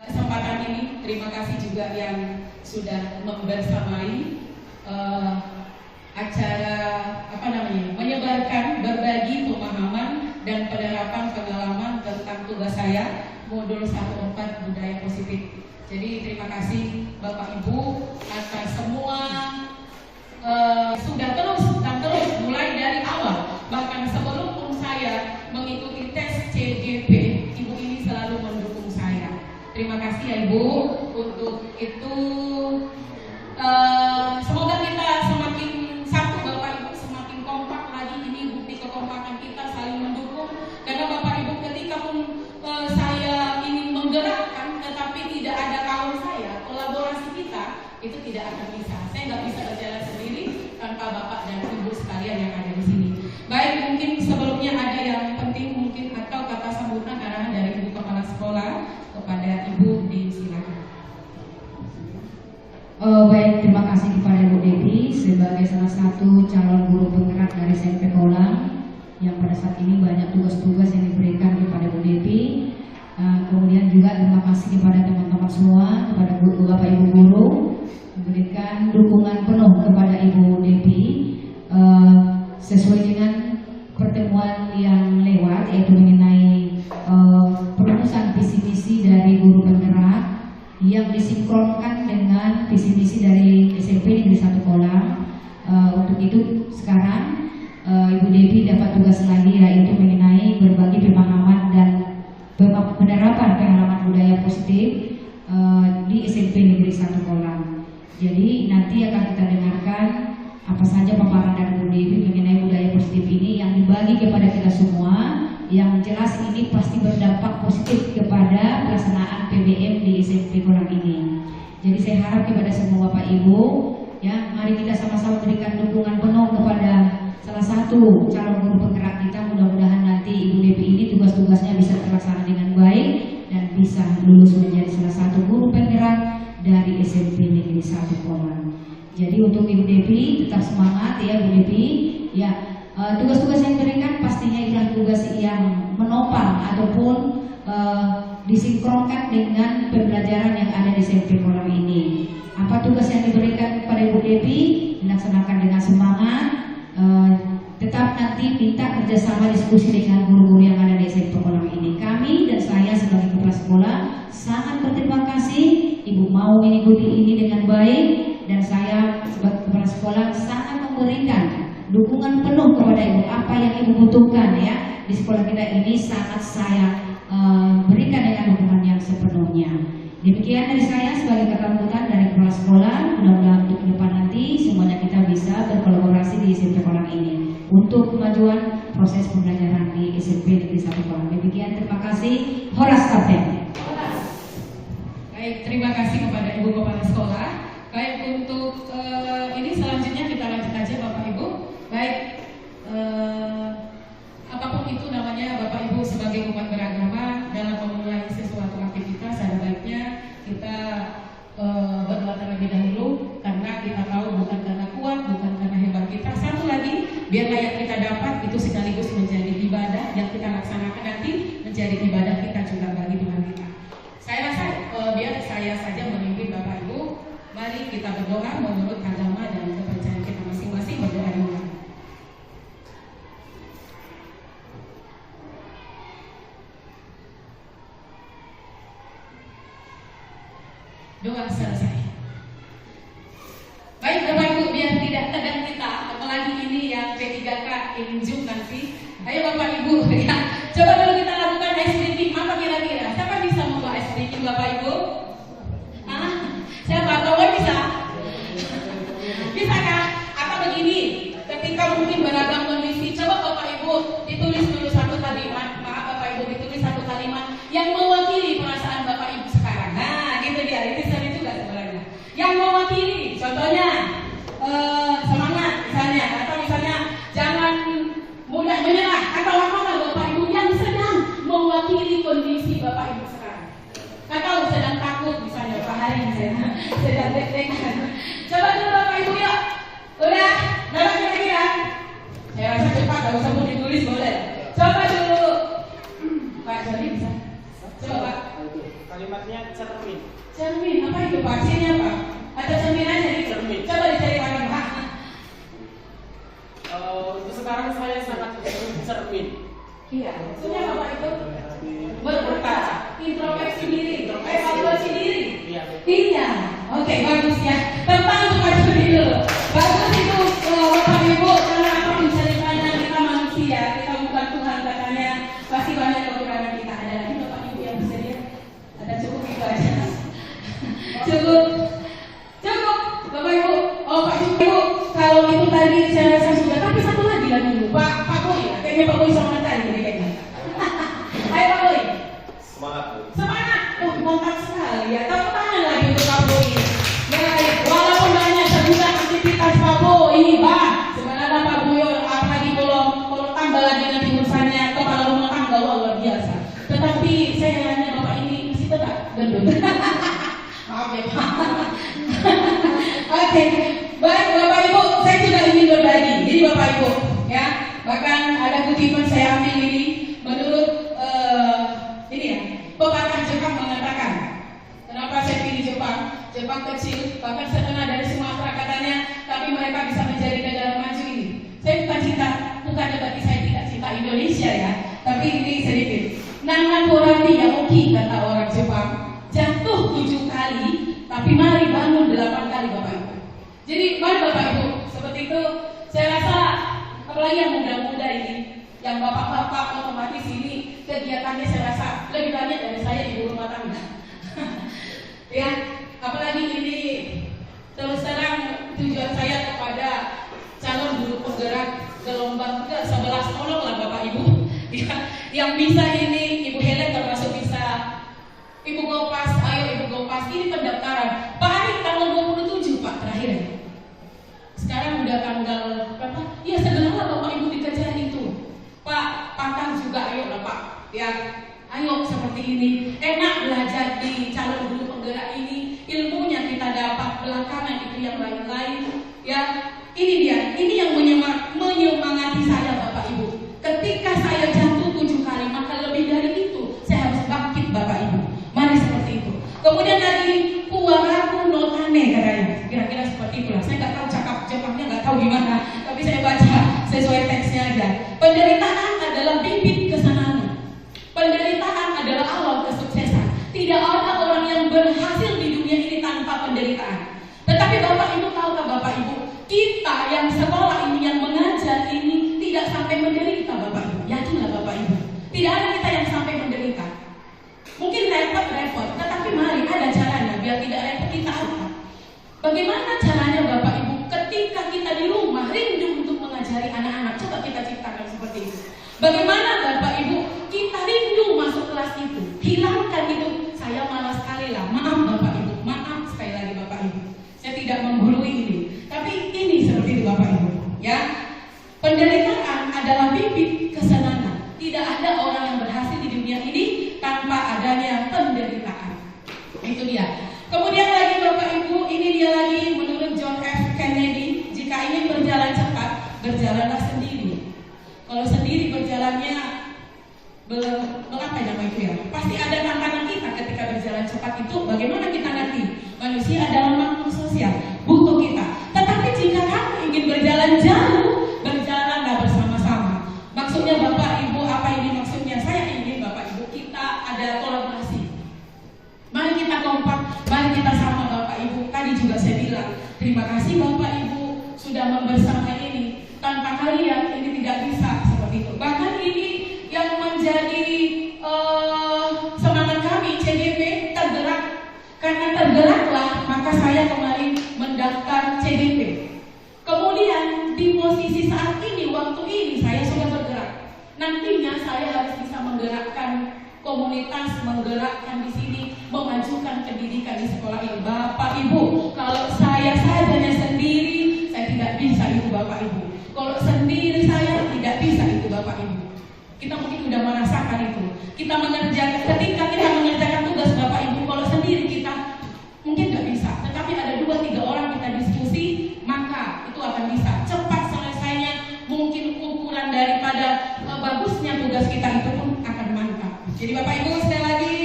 Kesempatan ini terima kasih juga yang sudah membersamai acara menyebarkan berbagi pemahaman dan penerapan pengalaman tentang tugas saya modul 14 budaya positif. Jadi terima kasih Bapak Ibu atas semua sudah terus mulai dari awal, bahkan sebelum saya mengikuti tes CGP, Ibu ini selalu mendukung saya. Terima kasih ya Ibu untuk itu. Semoga kita semakin satu Bapak Ibu, semakin kompak lagi. Ini bukti kekompakan kita saling mendukung. Karena Bapak Ibu ketika pun saya ingin menggerakkan tetapi tidak ada kawan saya, kolaborasi kita itu tidak akan bisa. Saya nggak bisa berjalan sendiri tanpa Bapak dan Ibu sekalian yang ada di sini. Baik, mungkin sebelumnya ada yang penting mungkin atau kata sambutan arahan dari Ibu Kepala Sekolah kepada Ibu, disilakan. Baik, terima kasih kepada Ibu Devi sebagai salah satu calon guru penggerak dari SMP Kolang yang pada saat ini banyak tugas-tugas yang diberikan kepada Ibu Devi. Kemudian juga terima kasih kepada teman-teman semua, kepada Bapak Ibu guru memberikan dukungan penuh kepada Ibu Devi sesuai dengan pertemuan yang lewat, yaitu mengenai perumusan visi misi dari guru penggerak yang disinkronkan dengan visi misi dari SMP Negeri 1 Kolang. Untuk itu sekarang Ibu Devi dapat tugas lagi, yaitu mengenai berbagi pemahaman dan penerapan pengalaman budaya positif di SMP Negeri 1 Kolang. Jadi nanti akan kita dengarkan apa saja paparan dari Bu Devi mengenai budaya positif ini yang dibagi kepada kita semua. Yang jelas ini pasti berdampak positif kepada pelaksanaan PBM di SMP Kolang ini. Jadi saya harap kepada semua Bapak Ibu, ya, mari kita sama-sama berikan dukungan penuh kepada salah satu calon guru penggerak kita. Mudah-mudahan nanti Ibu Devi ini tugas-tugasnya bisa terlaksana dengan baik dan bisa lulus menjadi salah satu guru penggerak dari SMP Negeri 1 Kolang. Jadi untuk Ibu Devi tetap semangat ya Bu Devi. Ya, tugas-tugas yang diberikan pastinya adalah tugas yang menopang ataupun disinkronkan dengan pembelajaran yang ada di SMP Kolang ini. Apa tugas yang diberikan kepada Ibu Devi dilaksanakan dengan semangat. Tetap nanti minta kerjasama diskusi dengan guru-guru yang ada di SMP Kolang ini. Kami dan saya sebagai kepala sekolah sangat berterima kasih Ibu mau mengikuti ini dengan baik, dan saya sebagai kepala sekolah sangat memberikan dukungan penuh kepada Ibu. Apa yang Ibu butuhkan ya di sekolah kita ini sangat saya berikan dengan dukungan yang sepenuhnya. Demikian dari saya sebagai ketambutan dari kepala sekolah. Mudah-mudahan untuk ke depan nanti semuanya kita bisa berkolaborasi di SMP Kolang ini untuk kemajuan proses pembelajaran di SMP Negeri 1 Kolang. Demikian, terima kasih. Horas Kapten. Baik, terima kasih kepada Ibu Kepala Sekolah. Baik, untuk ini selanjutnya kita lanjut aja Bapak Ibu. Baik, apapun itu namanya Bapak Ibu sebagai umat beragama, dalam memulai sesuatu aktivitas ada baiknya kita berdoa terlebih dahulu, karena kita tahu bukan karena kuat, bukan karena hebat kita. Satu lagi, biar yang kita dapat itu sekaligus menjadi ibadah yang kita laksanakan nanti menjadi ibadah kita juga bagi Tuhan kita. Saya rasa biar saya saja memimpin Bapak Ibu. Mari kita berdoa menurut agama dan kepercayaan kita masing-masing. Berdoa dulu. Doa selesai. Baik Bapak Ibu, biar tidak tegang kita, apalagi ini yang P3K Zoom nanti. Ayo Bapak Ibu ya, coba dulu kita lakukan ice breaking. Apa kira-kira? Siapa bisa membuat ice breaking Bapak Ibu? Siapa? Kamu bisa? Bisa kan? Atau begini, ketika mungkin beragam kondisi, coba Bapak Ibu ditulis dulu satu kalimat. Maaf Bapak Ibu, ditulis satu kalimat yang mewakili perasaan Bapak Ibu sekarang. Nah, gitu dia. Itu sering juga sebenarnya. Yang mewakili, contohnya semangat misalnya, atau misalnya jangan mudah menyerah, atau apa Bapak Ibu yang sedang mewakili kondisi Bapak Ibu sekarang, atau sedang takut misalnya Pak Hari misalnya, sedang deg-degan. Coba dulu Bapak Ibu yuk. Udah? Dapat kira-kira? Saya rasa cepat, gak usah pun ditulis boleh. Coba dulu Pak Joni bisa. Coba Pak. Kalimatnya cermin. Cermin, apa itu Pak? Sini apa? Atau cermin aja nih? Cermin. Coba dicari tahu Pak. Untuk sekarang saya sangat cermin. Iya. Maksudnya apa itu? Berkaca, introspeksi diri, evaluasi diri. Iya. Iya. Oke, bagus ya. Tentang untuk maju dulu. Bagus itu Bapak Ibu, karena apapun ceritanya kita manusia, kita bukan Tuhan katanya. Pasti banyak kekurangan kita. Ada lagi Bapak Ibu yang bisa lihat? Ada cukup itu aja. Cukup. Cukup, Bapak Ibu. Oh, Pak Ibu, kalau itu tadi saya rasa sudah. Tapi satu lagi dulu, Pak Boy. Kayaknya Pak Boy sama tadi kayaknya. Ayo Pak Boy. Semangat, Bu. Semangat. Oh, mantap sekali ya. Tepuk tangan lagi untuk Pak Boy. Baik, walaupun banyak sebutan aktivitas Pak Boy ini, Pak. Sebenarnya Pak Boy, apalagi kalau tambah lagi nanti urusannya kepala rumah tangga luar biasa. Tetapi saya nanya Bapak ini masih tetap gendut. Maaf ya Pak. Oke, baik Bapak Ibu, saya juga ingin berbagi. Jadi Bapak Ibu, ya, bahkan ada kutipan saya ambil ini menurut ini ya, pepatah Jepang mengatakan, kenapa saya pilih Jepang? Jepang kecil, bahkan setengah dari Sumatera katanya, tapi mereka bisa menjadi negara maju ini. Saya bukan berarti saya tidak cinta Indonesia ya, tapi ini sedikit. Nangan kurang ya oke kata orang Jepang, jatuh 7 kali, tapi mari bangun 8 kali Bapak Ibu. Jadi mari Bapak Ibu, seperti itu. Saya rasa apalagi yang muda-muda ini, yang bapak-bapak otomatis ini kegiatannya saya rasa lebih banyak dari saya ibu rumah tangga. Ya, apalagi ini terus terang tujuan saya kepada calon guru penggerak gelombang ke-11, tolonglah Bapak Ibu. Ya, yang bisa ini Ibu Helen termasuk bisa. Ibu Gopas, ayo Ibu Gopas, ini pendaftaran. Pak Hari tanggal 27 Pak terakhir. Sekarang udah tanggal berapa? Ya segera Bapak Ibu dikejar itu. Pak, pantang juga ayo lah Pak. Ya, ayo seperti ini. Enak belajar di calon guru penggerak ini. Ilmunya kita dapat, belakangan itu yang lain-lain. Ya, ini dia. Ini yang menyemangati saya Bapak Ibu. Ketika saya jatuh 7 kali, maka lebih dari itu saya harus bangkit Bapak Ibu. Mari seperti itu. Kemudian dari Puaraku no Tane katanya. Kira-kira seperti itulah. Saya nggak tahu cakap Jepangnya, nggak tahu gimana. Tapi saya baca sesuai teksnya aja. Penderitaan adalah bibit kesenangan. Penderitaan adalah awal kesuksesan. Tidak ada orang yang berhasil di dunia ini tanpa penderitaan. Tetapi Bapak Ibu tahukah Bapak Ibu, kita yang sekolah ini, yang mengajar ini tidak sampai menderita Bapak Ibu. Yakinlah Bapak Ibu. Tidak ada kita yang sampai menderita. Mungkin repot, tetapi mari ada caranya biar tidak repot. Kita apa? Bagaimana caranya Bapak Ibu ketika kita di rumah rindu untuk mengajari anak-anak? Coba kita ciptakan seperti itu. Bagaimana Bapak Ibu kita rindu masuk kelas itu? Hilangkan itu. Saya malas sekali lah. Maaf Bapak Ibu. Maaf sekali lagi Bapak Ibu. Saya tidak menggurui ini. Tapi ini seperti itu Bapak Ibu. Ya. Penderitaan adalah bibit kesenangan. Tidak ada orang yang berhasil di dunia ini tanpa adanya penderitaan. Itu dia. Kemudian lagi Bapak Ibu, ini dia lagi menurut John F. Kennedy, jika ingin berjalan cepat, berjalanlah sendiri. Kalau sendiri berjalannya apa nama itu ya? Pasti ada tantangan kita ketika berjalan cepat itu. Bagaimana kita ngerti? Manusia adalah makhluk sosial, butuh kita. Tetapi jika kamu ingin berjalan jauh, berjalanlah bersama-sama. Maksudnya Bapak Ibu, apa ini maksudnya? Saya ingin Bapak Ibu kita ada kolaborasi. Mari kita kompak, mari kita sama Bapak Ibu. Tadi juga saya bilang, terima kasih Bapak Ibu sudah membersama ini. Tanpa kalian ini tidak bisa seperti itu. Bahkan ini yang menjadi semangat kami CDP tergerak. Karena tergeraklah maka saya kemarin mendaftar CDP. Kemudian di posisi saat ini, waktu ini saya sudah bergerak. Nantinya saya harus bisa menggerakkan komunitas, menggerakkan di sini, memajukan pendidikan di sekolah ini. Bapak Ibu, kalau saya sajanya sendiri, saya tidak bisa itu Bapak Ibu. Kalau sendiri saya tidak bisa itu Bapak Ibu. Kita mungkin sudah merasakan itu. Kita mengerjakan, ketika kita mengerjakan tugas Bapak Ibu, kalau sendiri kita mungkin nggak bisa. Tetapi ada 2-3 orang kita diskusi, maka itu akan bisa. Cepat selesainya, mungkin ukuran daripada bagusnya tugas kita itu pun akan mantap. Jadi Bapak Ibu sekali lagi,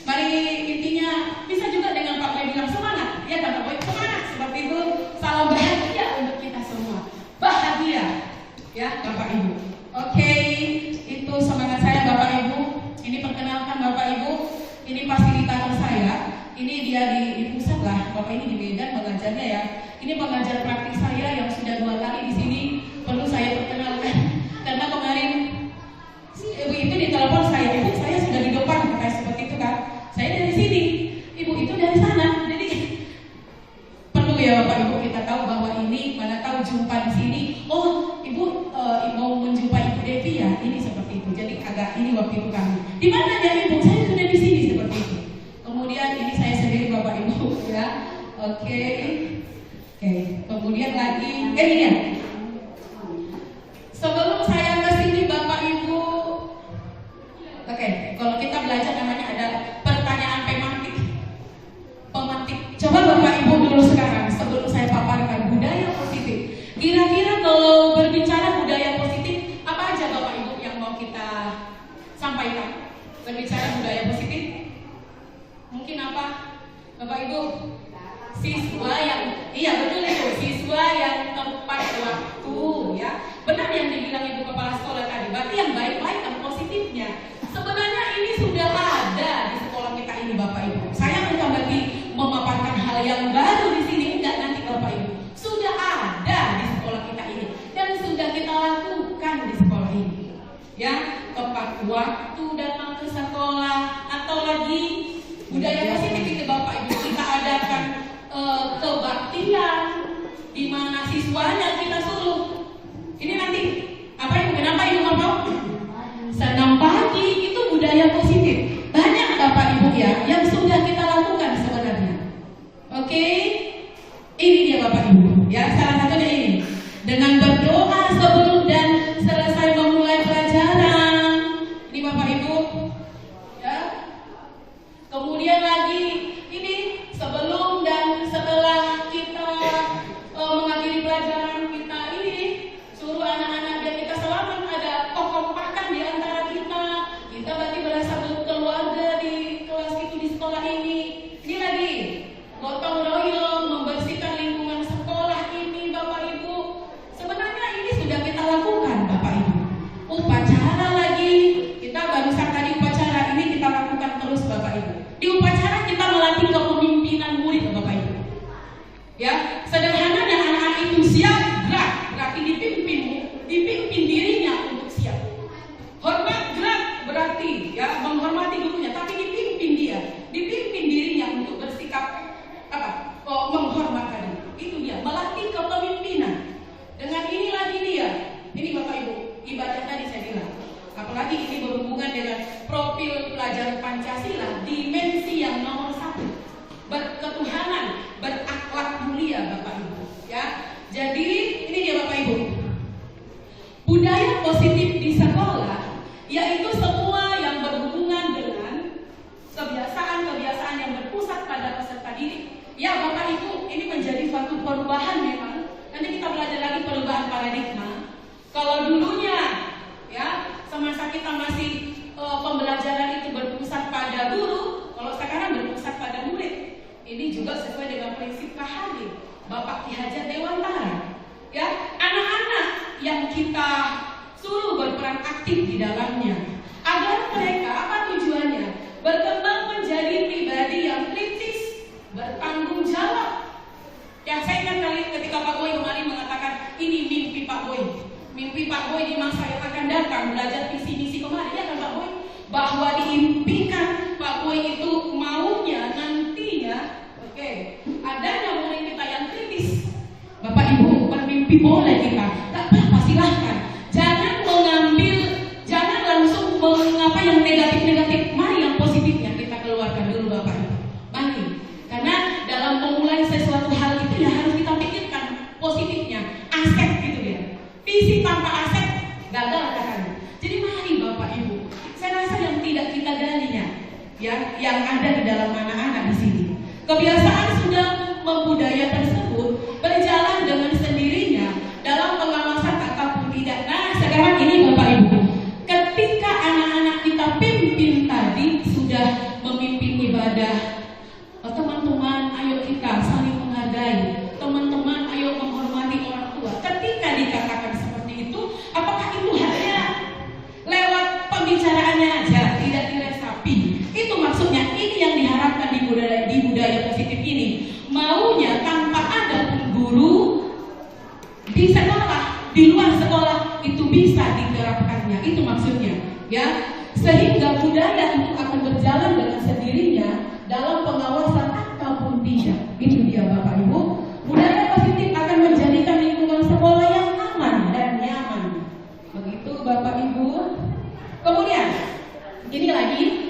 mari Ya, Bapak Ibu. Oke, itu semangat saya Bapak Ibu. Ini perkenalkan Bapak Ibu. Ini fasilitator saya. Ini dia di pusat lah. Bapak ini di Medan mengajarnya ya. Ini pengajar praktik saya yang sudah 2 kali di sini. Perlu saya perkenalkan karena kemarin ibu itu ditelepon saya. Ibu, saya sudah di depan, kayak seperti itu kan. Saya dari sini. Ibu itu dari sana. Jadi perlu ya Bapak Ibu kita tahu bahwa ini mana tahu jumpa di sini. Oh, Ibu mau menjumpai Ibu Devi ya. Ini seperti itu. Jadi agak ini waktu itu kami. Di mana ya Ibu? Saya sudah di sini seperti itu. Kemudian ini saya sendiri Bapak Ibu ya. Oke. Kemudian lagi ini ya. Sebelum saya ke sini Bapak Ibu, kalau kita belajar namanya ada pertanyaan pemantik. Coba Bapak Ibu dulu sekarang sebelum saya paparkan budaya positif. Kira-kira kalau berbicara budaya positif, apa aja Bapak Ibu yang mau kita sampaikan? Berbicara budaya positif, mungkin apa? Bapak Ibu, siswa yang, iya betul itu, siswa yang tepat waktu ya. Benar yang dibilang Ibu Kepala Sekolah tadi, berarti yang baik-baik dan positifnya. Sebenarnya ini sudah ada di sekolah kita ini Bapak Ibu. Saya bukan berarti memaparkan hal yang baru di sini, enggak nanti Bapak Ibu. Sudah ada di sekolah kita ini dan sudah kita lakukan di sekolah ini. Ya, tepat waktu datang ke sekolah atau lagi budaya positif itu Bapak Ibu kita adakan kebaktian di mana siswanya kita suruh. Ini nanti apa Ibu? Kenapa Ibu ngomong? Senam pagi itu budaya positif. Banyak Bapak Ibu ya yang sudah kita lakukan sebenarnya. Oke, ini dia Bapak Ibu. Ya, salah satunya ini dengan berdoa sebelum dan selesai memulai pelajaran. Ini Bapak Ibu. Ya. Kemudian lagi ini sebelum dan setelah kita mengakhiri pelajaran kita ini suruh anak-anak dan kita selamat ada kekompakan di antara kita. Kita berarti berasa berkeluarga di kelas itu di sekolah ini. Ini lagi gotong royong membersihkan lingkungan sekolah ini Bapak Ibu. Sebenarnya ini sudah kita lakukan Bapak Ibu. Upacara lagi kita barusan tadi upacara ini kita lakukan terus Bapak Ibu. Di upacara kita melatih kepemimpinan murid Bapak Ibu. Ya, sederhananya anak-anak itu siap gerak, berarti dipimpin dirinya untuk siap. Hormat gerak berarti ya menghormati gurunya, tapi dipimpin dirinya untuk bersikap apa? Menghormat tadi. Itu dia, melatih kepemimpinan. Dengan ini lagi dia. Ini Bapak Ibu, ibadah tadi saya bilang. Apalagi ini berhubungan dengan profil pelajaran Pancasila, dimensi yang nomor 1, berketuhanan, berakhlak mulia Bapak Ibu. Ya, jadi ini dia Bapak Ibu. Budaya positif di sekolah, yaitu semua yang berhubungan dengan kebiasaan-kebiasaan yang berpusat pada peserta didik. Ya Bapak Ibu, ini menjadi suatu perubahan memang. Nanti kita belajar lagi perubahan paradigma. Kalau dulunya, ya semasa kita masih pembelajaran itu berpusat pada guru, kalau sekarang berpusat pada murid. Ini juga sesuai dengan prinsip KHD Bapak Ki Hajar Dewantara. Ya, anak-anak yang kita suruh berperan aktif di dalamnya agar mereka apa tujuannya? Berkembang menjadi pribadi yang kritis, bertanggung jawab. Yang saya ingat kali ketika Pak Boy kemarin mengatakan ini mimpi Pak Boy. Mimpi Pak Boy di masa yang akan datang belajar visi misi kemarin ya kan Pak Boy, bahwa diimpikan Pak Boy itu maunya nantinya adanya murid kita yang kritis. Bapak Ibu bermimpi boleh kita, tak apa silahkan. Jangan langsung mengapa yang negatif-negatif. Mari yang positifnya kita keluarkan dulu Bapak Ibu. Mari, karena dalam memulai sesuatu hal itu ya harus kita pikirkan positifnya, aset gitu ya. Visi tanpa aset gagal katanya. Jadi mari Bapak Ibu, saya rasa yang tidak kita galinya, ya, yang ada di dalam anak-anak di sini. Kebiasaan sudah membudaya tersebut berjalan dengan sendirinya dalam pengawasan ataupun tidak. Nah sekarang ini Bapak Ibu, ketika anak-anak kita pimpin tadi sudah memimpin ibadah, teman-teman ayo kita saling menghargai, teman-teman ayo menghormati orang tua. Ketika dikatakan seperti itu,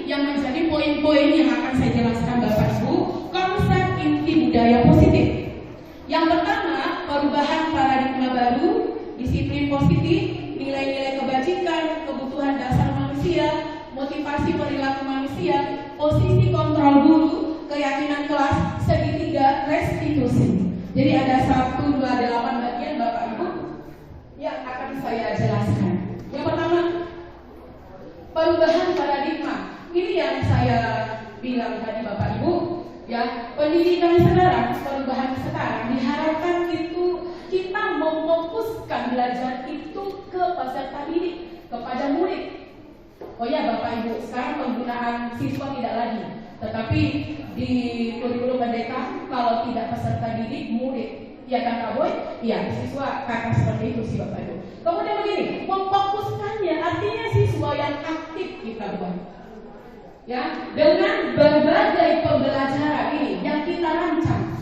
yang menjadi poin-poin yang akan saya jelaskan Bapak Ibu, konsep inti budaya positif. Yang pertama, perubahan paradigma baru, disiplin positif, nilai-nilai kebajikan, kebutuhan dasar manusia, motivasi perilaku manusia, posisi kontrol guru, keyakinan kelas, segitiga restitusi. Jadi ada 1, 2, 8 bagian Bapak Ibu yang akan saya jelaskan. Yang pertama, perubahan paradigma. Ini yang saya bilang tadi Bapak Ibu, ya, pendidikan sekarang, perubahan sekarang diharapkan itu kita memfokuskan belajar itu ke peserta didik, kepada murid. Oh ya Bapak Ibu, sekarang penggunaan siswa tidak lagi, tetapi di kurikulum merdeka kalau tidak peserta didik, murid. Ya kan Kak Boy? Iya, siswa kata seperti itu sih Bapak Ibu. Kemudian begini, memfokuskannya artinya siswa yang aktif kita buat. Ya, dengan berbagai pembelajaran ini yang kita rancang.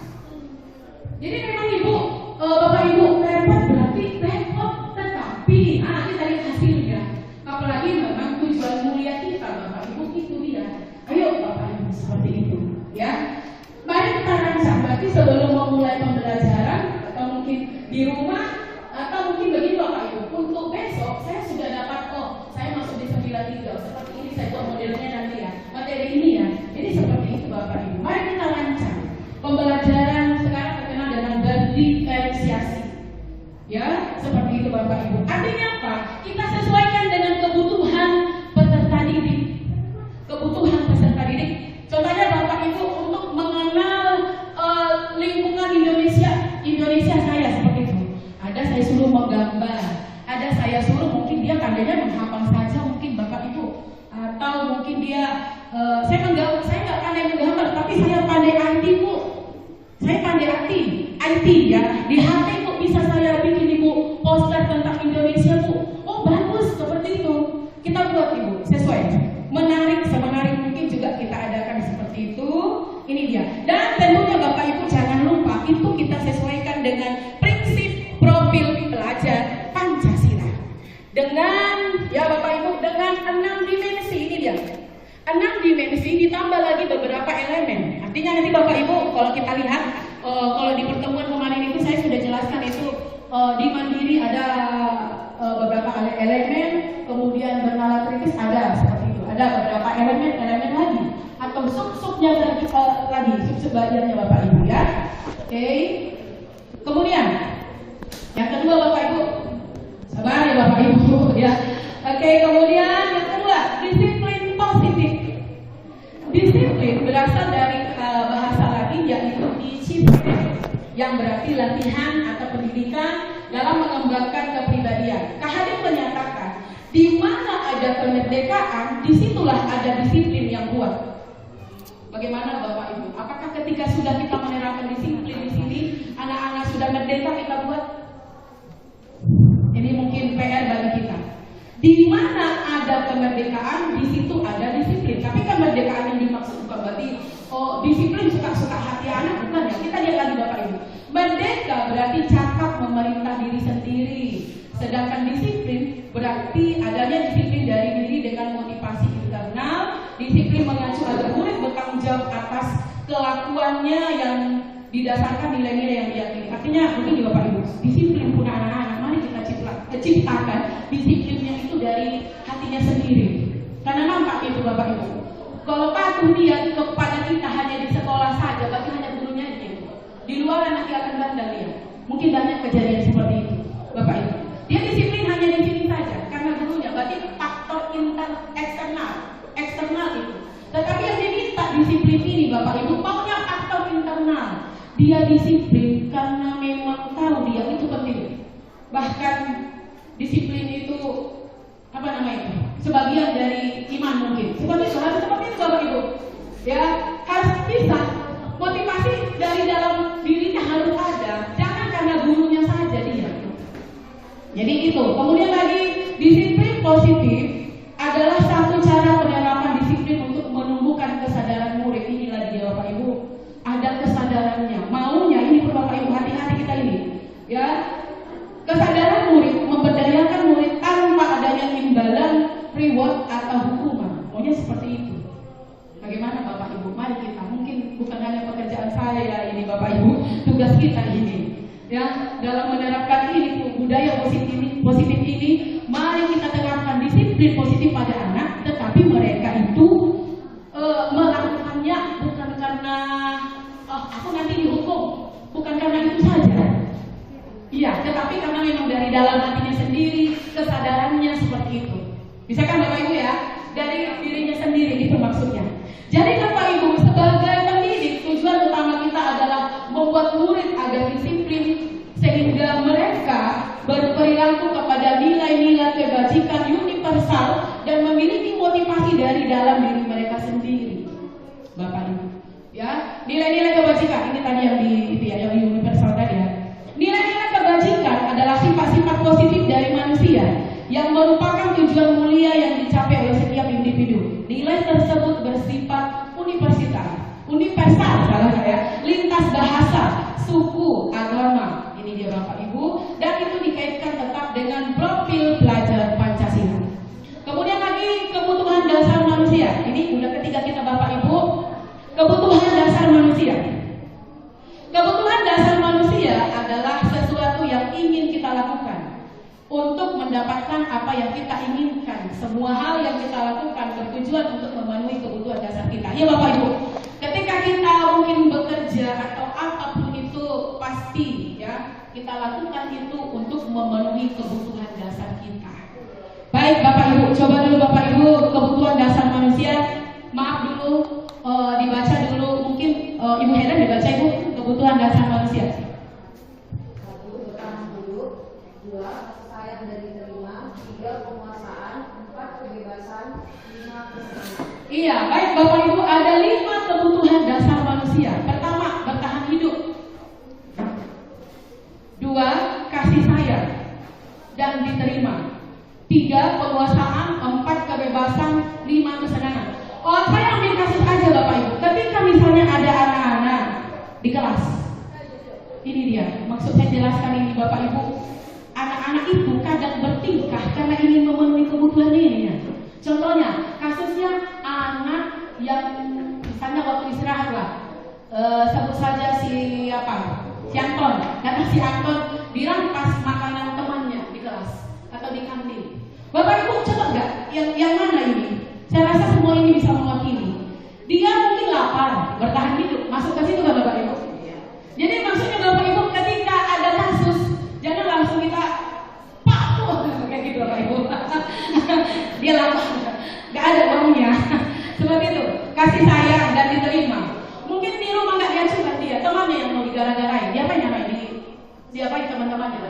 Jadi memang Ibu, Bapak Ibu, repot berarti repot, tetapi nanti dari hasilnya. Apalagi memang tujuan mulia kita Bapak Ibu itu dia. Ayo Bapak Ibu seperti itu, ya. Mari kita rancang, berarti sebelum memulai pembelajaran atau mungkin di rumah atau mungkin begini Bapak Ibu, untuk besok saya sudah dapat saya masuk di 93 seperti ini, saya buat modelnya nanti ya, materi ini ya. Jadi seperti itu Bapak Ibu. Mari kita rancang. Pembelajaran sekarang terkenal dengan berdiferensiasi. Ya, seperti itu Bapak Ibu. Artinya apa? Kita sesuaikan dengan kebutuhan peserta didik. Kebutuhan peserta didik. Contohnya Bapak Ibu untuk mengenal lingkungan Indonesia saya seperti itu. Ada saya suruh menggambar, ada saya suruh mungkin dia pandainya menghafal saja mungkin Bapak Ibu, atau mungkin dia saya nggak pandai menggambar, tapi saya pandai IT Bu. Saya pandai IT ya. Di HP Bu bisa saya bikin Ibu poster tentang Indonesia Bu. Oh bagus seperti itu. Kita buat Ibu sesuai. Semenarik mungkin juga kita adakan seperti itu. Ini dia. Dan tentunya Bapak Ibu jangan lupa itu kita sesuaikan dengan prinsip profil pelajar Pancasila. Dengan ya Bapak Ibu dengan 6 dimensi ini dia. 6 dimensi ditambah lagi beberapa elemen. Artinya nanti Bapak Ibu kalau kita lihat kalau di pertemuan kemarin itu saya sudah jelaskan itu di Mandiri ada beberapa elemen, kemudian bernalar kritis ada seperti itu. Ada beberapa elemen lagi atau sub-subnya lagi sub-sub bagiannya Bapak Ibu ya. Oke. Kemudian yang kedua Bapak Ibu, sabar ya Bapak Ibu ya. Oke, kemudian yang kedua disiplin positif. Disiplin berasal dari bahasa Latin yaitu discipline, yang berarti latihan atau pendidikan dalam mengembangkan kepribadian. Kahadir menyatakan, di mana ada kemerdekaan, disitulah ada disiplin yang kuat. Bagaimana Bapak Ibu? Apakah ketika sudah kita menerapkan disiplin di sini, anak-anak sudah merdeka kita buat? Ini mungkin PR bagi kita. Di mana ada kemerdekaan, di situ ada disiplin. Tapi kemerdekaan yang dimaksud bukan berarti disiplin suka-suka hati anak, bukan ya. Kita lihat lagi Bapak Ibu. Merdeka berarti cakap memerintah diri sendiri. Sedangkan disiplin berarti adanya disiplin dari diri dengan motivasi internal. Disiplin mengacu agar murid bertanggung jawab atas kelakuannya yang didasarkan nilai-nilai yang diyakini. Artinya begini Bapak Ibu, disiplin pun anak-anak, mari kita ciptakan disiplinnya itu dari hatinya sendiri. Karena nampak itu Bapak Ibu, kalau patuh dia kepada kita hanya di sekolah saja, berarti hanya gurunya gitu. Di luar nanti akan bandel dia. Mungkin banyak kejadian seperti itu Bapak Ibu. Dia disiplin hanya di sini saja karena gurunya, berarti faktor eksternal itu. Tetapi yang diminta disiplin ini Bapak Ibu, maunya faktor internal. Dia disiplin karena memang tahu dia itu penting. Bahkan disiplin itu sebagian dari iman mungkin. Seperti itu, harus seperti itu Bapak Ibu. Ya, harus bisa. Motivasi dari dalam dirinya harus ada. Jangan karena gurunya saja dia. Jadi itu. Kemudian lagi disiplin positif adalah satu cara penerapan disiplin untuk menumbuhkan kesadaran murid. Inilah dia Bapak Ibu. Ada kesadarannya, maunya ini Bapak Ibu, hati-hati kita ini. Ya, kesadaran murid memberdayakan murid tanpa adanya imbalan, reward atau hukuman. Maunya seperti itu. tugas kita ini. Ya, dalam menerapkan ini budaya positif ini, mari kita terapkan disiplin positif pada anak, tetapi mereka itu melakukannya bukan karena aku nanti dihukum, bukan karena itu saja. Iya, tetapi karena memang dari dalam hatinya sendiri, kesadarannya seperti itu. Bisa kan Bapak Ibu ya? Dari dirinya sendiri, itu maksudnya. Jadi Bapak Ibu, sebagai pendidik, tujuan utama kita adalah membuat murid agar disiplin, sehingga mereka berperilaku kepada nilai-nilai kebajikan universal dan memiliki motivasi dari dalam diri mereka sendiri. Bapak Ibu, ya, nilai-nilai kebajikan ini tadi yang yang di universal tadi ya. Nilai-nilai kebajikan adalah sifat-sifat positif dari manusia yang merupakan tujuan mulia yang dicapai oleh setiap individu. Nilai tersebut bersifat universal, salah saya, lintas bahasa, suku, agama. Ini dia Bapak Ibu, dan itu dikaitkan tetap dengan profil pelajar Pancasila. Kemudian lagi kebutuhan dasar manusia. Ini udah ketiga kita Bapak Ibu, kebutuhan dasar manusia. Kebutuhan dasar manusia adalah sesuatu yang ingin kita lakukan untuk mendapatkan apa yang kita inginkan. Semua hal yang kita lakukan bertujuan untuk memenuhi kebutuhan dasar kita. Ya Bapak Ibu, ketika kita mungkin bekerja atau apapun itu pasti ya kita lakukan itu untuk memenuhi kebutuhan dasar kita. Baik Bapak Ibu, coba dulu Bapak Ibu kebutuhan dasar manusia. Maaf dulu, dibaca dulu. Mungkin Ibu Helen dibaca Ibu kebutuhan dasar manusia. 1. Bertahan hidup. 2. Sayang dan diterima. 3. Penguasaan. 4. Kebebasan. 5. kesenangan. Iya, baik Bapak Ibu, ada 5 kebutuhan dasar manusia. Pertama, bertahan hidup. 2. Kasih sayang dan diterima. 3. Penguasaan. 4. Kebebasan. 5. Kesenangan. Saya ambil kasus aja Bapak Ibu. Ketika misalnya ada anak-anak di kelas, ini dia, maksud saya jelaskan ini Bapak Ibu. Anak-anak itu kadang bertingkah karena ingin memenuhi kebutuhan ini ya. Contohnya, kasusnya anak yang misalnya waktu istirahat lah, sebut saja si Anton, karena si Anton dirampas makanan temannya di kelas atau di kantin. Bapak Ibu coba nggak, yang mana ini? Saya rasa semua ini bisa mewakili. Dia mungkin lapar, bertahan hidup, masuk ke situ nggak Bapak Ibu? Jadi maksudnya Bapak Ibu ketika ada kasus, jangan langsung kita patuh kayak gitu Bapak Ibu. Dia lapar, nggak ada uangnya. Seperti itu, kasih sayang dan diterima. Mungkin di rumah nggak diacukan dia, temannya yang mau digara-garain. Dia apa nyamain di siapa teman-temannya?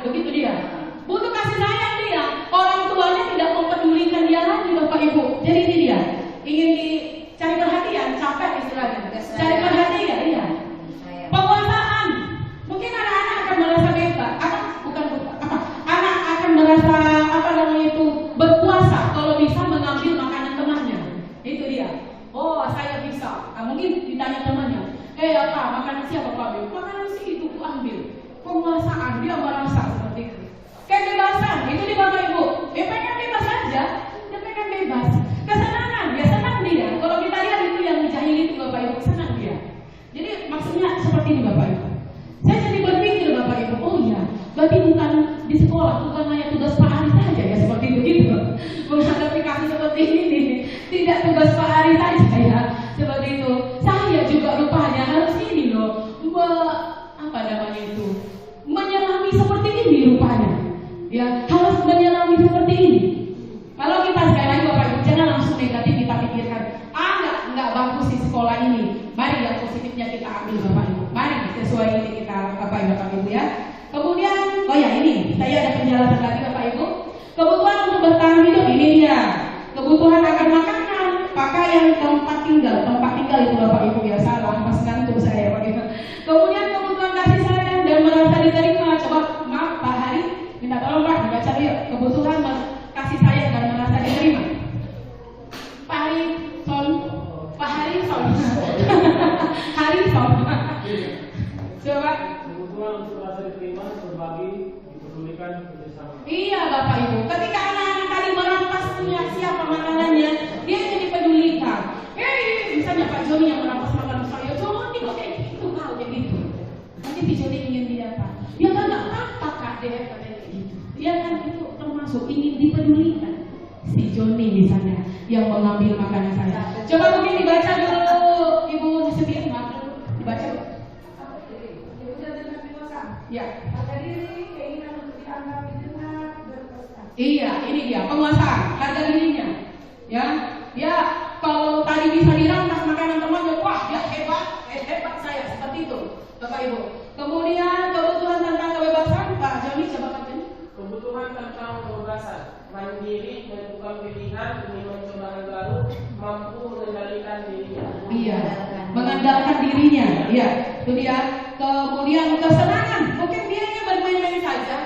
Begitu dia. Butuh kasih sayang dia. Orang tuanya tidak mempedulikan dia lagi Bapak Ibu. Jadi ini dia, ingin dicari perhatian, capek istilahnya. Cari perhatian, iya. Penguasaan. Mungkin anak-anak akan merasa bebas. Anak akan merasa berkuasa kalau bisa mengambil makanan temannya. Itu dia. Oh, saya bisa. Mungkin ditanya temannya, makanan siapa Pak ambil? Makanan si itu ku ambil. Penguasaan, dia merasa seperti itu. Kebebasan, itu di Bapak Ibu. Pengen bebas aja, dia pengen bebas. Kesenangan, ya senang dia. Kalau kita lihat itu yang jahil itu Bapak Ibu, senang dia. Jadi maksudnya seperti ini Bapak Ibu. Saya jadi berpikir Bapak Ibu, oh iya, berarti bukan di sekolah, bukan hanya tugas Pak Ari saja ya seperti itu gitu. Menghadapi kasus seperti ini, tidak tugas Pak Ari saja ya seperti itu. Saya juga rupanya harus ini loh, menyelami seperti ini rupanya. Ya, harus menyelami seperti ini. Kalau kita sekali lagi Bapak Ibu, jangan langsung negatif kita pikirkan. Enggak bagus di sekolah ini. Mari yang positifnya kita ambil Bapak Ibu. Mari sesuai ini kita Bapak Ibu ya. Kemudian, ini saya ada penjelasan lagi Bapak Ibu. Kebutuhan untuk bertahan hidup ini dia. Kebutuhan akan makanan, pakaian, tempat tinggal itu Bapak Ibu ya, salah pas ngantuk saya Bapak Ibu. Kemudian kebutuhan kasih sayang dan merasa diterima. Coba maaf Pak Hari, minta tolong Pak dibaca yuk. Kebutuhan kasih sayang dan merasa diterima. Pak Harison. Coba. Kebutuhan untuk merasa diterima, berbagi, dipedulikan, bersama. Iya Bapak Ibu, ketika anak-anak tadi merampas punya siapa makanannya, dia jadi pedulikan. Misalnya Pak Joni yang merampas makanan saya, Joni kok kayak gitu Pak? anak saya. Coba mungkin dibaca dulu Ibu Setia, maaf dulu, dibaca. Ya. Iya, ini dia penguasaan harga dirinya. Ya, dia kalau tadi bisa dirampas makanan temannya, wah dia hebat saya seperti itu, Bapak Ibu. Kemudian kebutuhan tentang kebebasan, Pak Joni coba baca. Kebutuhan tentang kebebasan, mandiri, menentukan pilihan, ingin mencoba hal baru, mampu mengendalikan dirinya. Iya, mengandalkan dirinya. Iya, itu dia. Kemudian kesenangan, mungkin dia hanya bermain-main saja.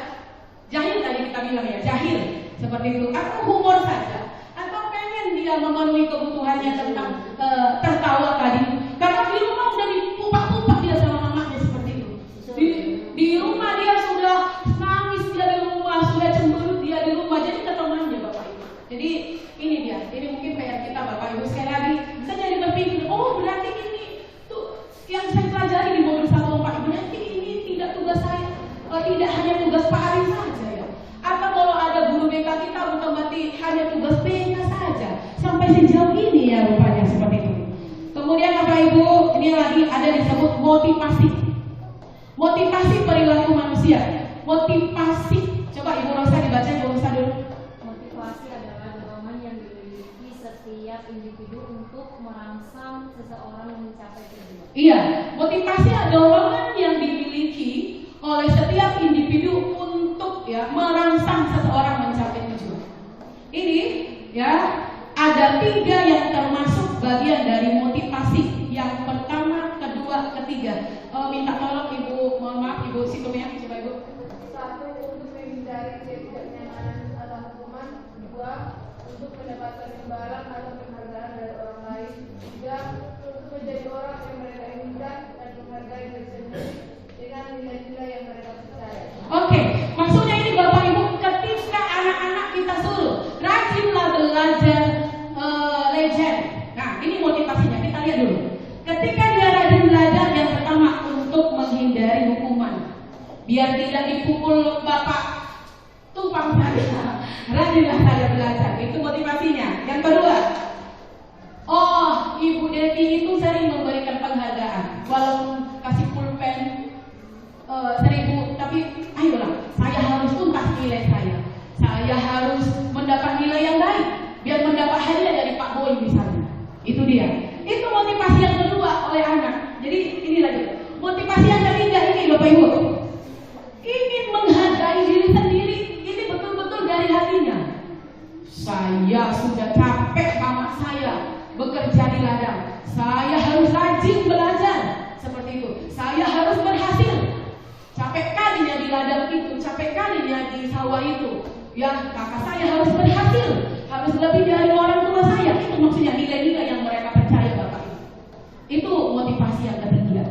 Jahil tadi kita bilang ya, jahil seperti itu. Atau humor saja. Atau pengen dia memenuhi kebutuhannya tentang tertawa tadi. Karena di rumah udah ditupak-tupak dia sama mamanya seperti itu. Di rumah dia sudah nangis, dia di rumah sudah cemberut dia di rumah. Jadi ketemuannya Bapak Ibu. Jadi ini dia. Ini mungkin PR kita Bapak Ibu sekali lagi. Saya jadi berpikir, oh berarti ini tuh yang saya pelajari di modul 104. Berarti ini tidak tugas saya. Tidak hanya tugas Pak Ari saja ya. Atau kalau ada guru BK kita bukan berarti hanya tugas BK saja. Sampai sejauh ini ya rupanya seperti itu. Kemudian Bapak Ibu, ini lagi ada disebut motivasi. Motivasi perilaku manusia. Motivasi. Coba Ibu Rosa dibaca, Ibu Rosa dulu. Motivasi adalah dorongan yang dimiliki setiap individu untuk merangsang seseorang mencapai tujuan. Iya, motivasi adalah dorongan yang dimiliki oleh setiap individu untuk ya merangsang seseorang mencapai tujuan. Ini ya ada 3 yang termasuk bagian dari motivasi. Yang pertama, kedua, ketiga. Minta tolong Ibu, mohon maaf Ibu Sitomia, coba Ibu. 1. Untuk menghindari ketidaknyamanan atau hukuman. 2. Untuk mendapatkan imbalan atau penghargaan dari orang lain. 3. Untuk menjadi orang yang mereka inginkan dan menghargai diri sendiri dengan nilai-nilai yang mereka percaya. Oke, maksudnya ini Bapak Ibu, ketika anak-anak kita suruh rajinlah belajar legend. Nah, ini motivasinya, kita lihat dulu. Ketika dia rajin belajar, yang pertama untuk menghindari hukuman, biar tidak dipukul bapak tumpang saja. Rajinlah saya belajar, itu motivasinya. Yang kedua, oh Ibu Devi itu sering memberikan penghargaan, walaupun kasih pulpen 1000, tapi ayolah, saya harus tuntas nilai saya. Saya harus mendapat nilai yang baik, biar mendapat hadiah dari Pak Boy misalnya. Itu dia. Itu motivasi yang kedua oleh anak. Jadi ini lagi. Motivasi yang ketiga ini Bapak Ibu. Ingin menghargai diri sendiri. Ini betul-betul dari hatinya. Saya sudah capek mama saya bekerja di ladang. Saya harus rajin belajar. Seperti itu. Saya harus berhasil. Capek kalinya di ladang itu, capek kalinya di sawah itu. Ya, kakak saya harus berhasil, harus lebih dari orang tua saya. Itu maksudnya nilai-nilai yang mereka percaya Bapak Ibu. Itu motivasi yang ketiga.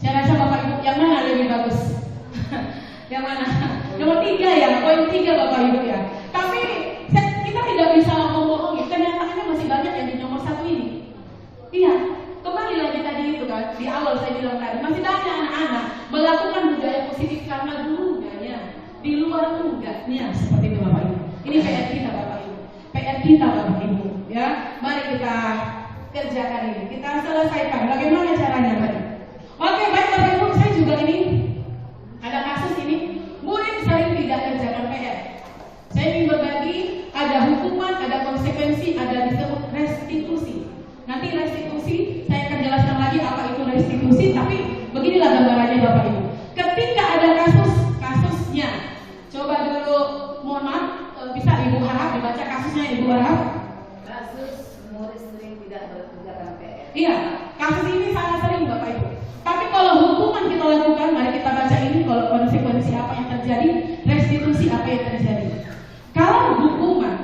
Saya rasa Bapak Ibu yang mana lebih bagus? Yang mana? Nomor 3 ya, poin 3 Bapak Ibu ya. Tapi kita tidak bisa membohongi, kenyataannya masih banyak yang di nomor 1 ini. Iya, kembali lagi tadi itu kan, di awal saya bilang tadi, masih banyak anak-anak melakukan budaya positif karena gurunya, di luar tugasnya, seperti itu Bapak Ibu. Ini PR kita Bapak Ibu, PR kita Bapak Ibu, ya. Mari kita kerjakan ini, kita selesaikan. Bagaimana caranya tadi? Oke, baik Bapak Ibu, saya juga ini ada kasus ini, murid sering tidak kerjakan PR. Saya ingin berbagi, ada hukuman, ada konsekuensi, ada disebut restitusi. Nanti restitusi, saya akan jelaskan lagi apa itu restitusi, tapi beginilah gambarannya Bapak Ibu. Ketika ada kasusnya, coba dulu, mohon maaf, bisa Ibu Harap dibaca kasusnya Ibu Harap. Kasus murid sering tidak mengerjakan PR. Iya, kasus ini sangat sering Bapak Ibu. Tapi kalau hukuman kita lakukan, mari kita baca ini, kalau konsekuensi apa yang terjadi, restitusi apa yang terjadi. Kalau hukuman,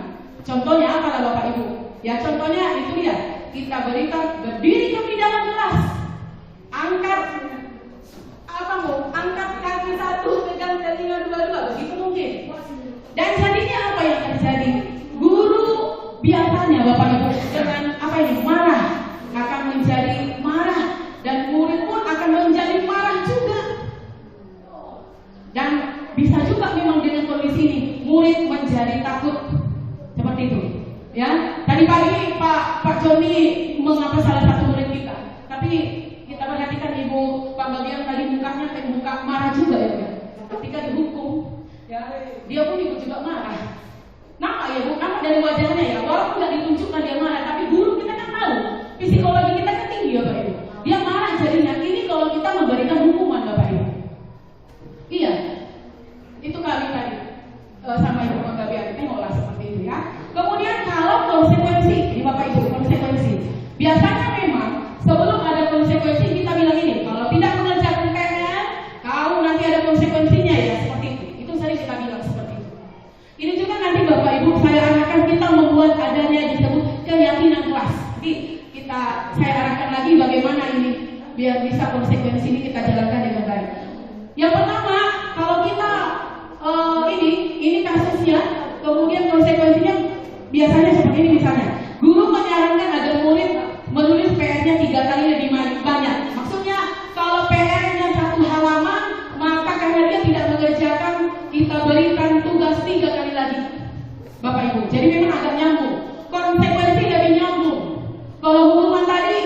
contohnya apa lah Bapak Ibu? Ya contohnya itu dia. Kita berikan berdiri di dalam kelas, angkat kaki 1, pegang telinga 2, begitu mungkin. Dan jadinya apa yang terjadi? Guru biasanya Bapak Ibu dengan apa ini marah akan menjadi marah, dan murid pun akan menjadi marah juga. Dan bisa juga memang dengan kondisi ini murid menjadi takut seperti itu. Ya, tadi pagi Pak Joni mengapa salah satu murid kita. Tapi kita perhatikan Ibu Panggabean tadi mukanya kayak muka marah juga ya, Bu. Ketika dihukum, ya dia pun ikut juga marah. Nampak ya Bu, nampak dari wajahnya ya. Walaupun nggak ditunjukkan dia marah, tapi guru kita kan tahu psikologi kita kan tinggi ya Pak Ibu. Dia marah jadinya. Ini kalau kita memberikan hukuman Bapak Ibu. Iya, itu kami tadi sama Ibu Panggabean tengoklah seperti itu ya. Kemudian kalau konsekuensi, ini Bapak Ibu konsekuensi. Biasanya memang sebelum ada konsekuensi kita bilang ini, kalau tidak mengerjakan PR, kau nanti ada konsekuensinya ya seperti itu. Itu sering kita bilang seperti itu. Ini juga nanti Bapak Ibu saya arahkan kita membuat adanya disebut keyakinan kelas. Jadi saya arahkan lagi bagaimana ini biar bisa konsekuensi ini kita jalankan dengan baik. Yang pertama, kalau kita ini kasusnya, kemudian konsekuensinya biasanya seperti ini misalnya. Guru menyarankan agar murid menulis PR-nya 3 kali lebih banyak. Maksudnya kalau PR-nya 1 halaman, maka karena dia tidak mengerjakan, kita berikan tugas 3 kali lagi. Bapak Ibu, jadi memang agak nyambung. Konsekuensi lebih nyambung. Kalau hukuman tadi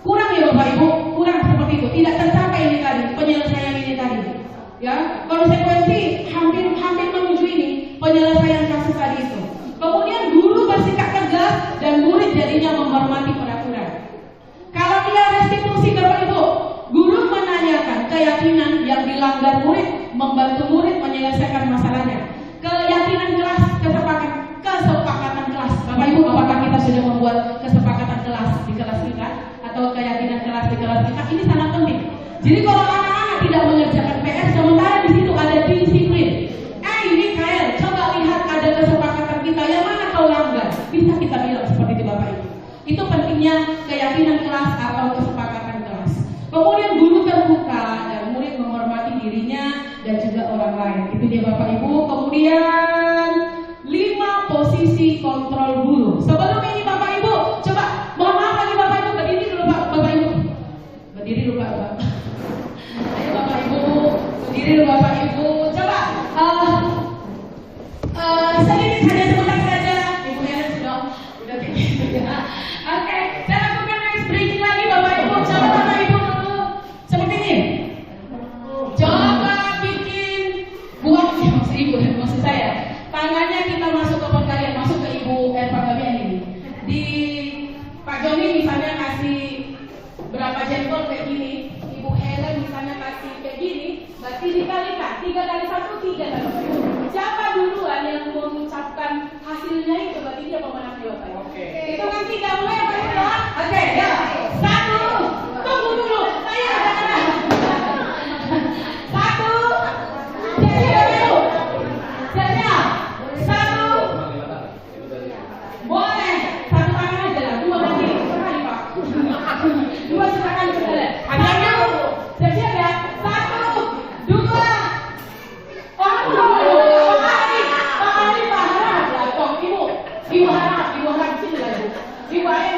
kurang ya Bapak Ibu, kurang seperti itu. Tidak tercapai ini tadi, penyelesaian ini tadi. Ya, konsekuensi hampir menuju ini penyelesaian kasus tadi itu. Kemudian guru bersikap tegas dan murid jadinya menghormati peraturan. Kalau dia restitusi Bapak Ibu, guru menanyakan keyakinan yang dilanggar murid, membantu murid menyelesaikan masalahnya. Keyakinan kelas, kesepakatan kelas. Bapak Ibu, apakah kita sudah membuat kesepakatan kelas di kelas kita atau keyakinan kelas di kelas kita? Ini sangat penting. Jadi kalau anak-anak tidak mengerjakan PR, sementara di situ ada disiplin. Mikael, coba lihat ada kesepakatan kita yang mana kau langgar. Bisa kita bilang seperti itu Bapak Ibu. Itu pentingnya keyakinan kelas atau kesepakatan kelas. Kemudian guru terbuka dan murid menghormati dirinya dan juga orang lain. Itu dia Bapak Ibu. Kemudian 5 posisi kontrol guru. Sebelum ini Bapak Ibu, coba mohon maaf lagi Bapak Ibu, berdiri dulu Bapak Ibu. Berdiri dulu Bapak. Ayo Bapak Ibu, berdiri dulu Bapak Ibu. Coba sedikit saja sebentar saja. Ibu Helen sudah kayak gitu ya. Oke, saya lakukan next breaking lagi Bapak Ibu. Coba Bapak Ibu dulu seperti ini. Coba bikin buat maksud saya. Tangannya kita masuk ke perkalian, masuk ke Ibu Panggabean ini. Di Pak Joni misalnya kasih berapa jempol kayak gini, Ibu Helen misalnya kasih kayak gini, berarti dikalikan 3 kali 1, 3 kali 1. Siapa duluan yang mengucapkan hasilnya itu berarti dia pemenang Bapak. Oke. Itu kan 3 mulai Pak Ibu ya. Oke, ya. 1. Tunggu dulu. Ayo jangan. 1. Jadi dulu. Jadi 1. Boleh. 1 tangan aja lah. 2 lagi. Sekali Pak. 2 sekali sekali. Ada dulu. Siap-siap ya. 1, 2. Ibu harap sini lagi. Ibu harap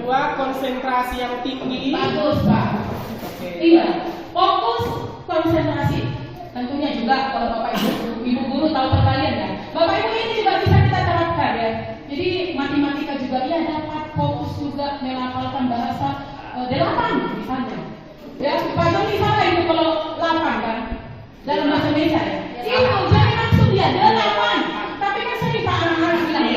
kedua, konsentrasi yang tinggi. Bagus, Pak. Oke. Iya, fokus konsentrasi. Tentunya juga kalau Bapak Ibu guru tahu perkalian ya. Bapak Ibu ini juga bisa kita terapkan ya. Jadi matematika juga ya dapat fokus juga melafalkan bahasa 8 misalnya. Ya, Pak Joni salah itu kalau 8 kan dalam bahasa Indonesia ya. Itu jadi langsung dia 8. Tapi kan sering Pak anak-anak bilang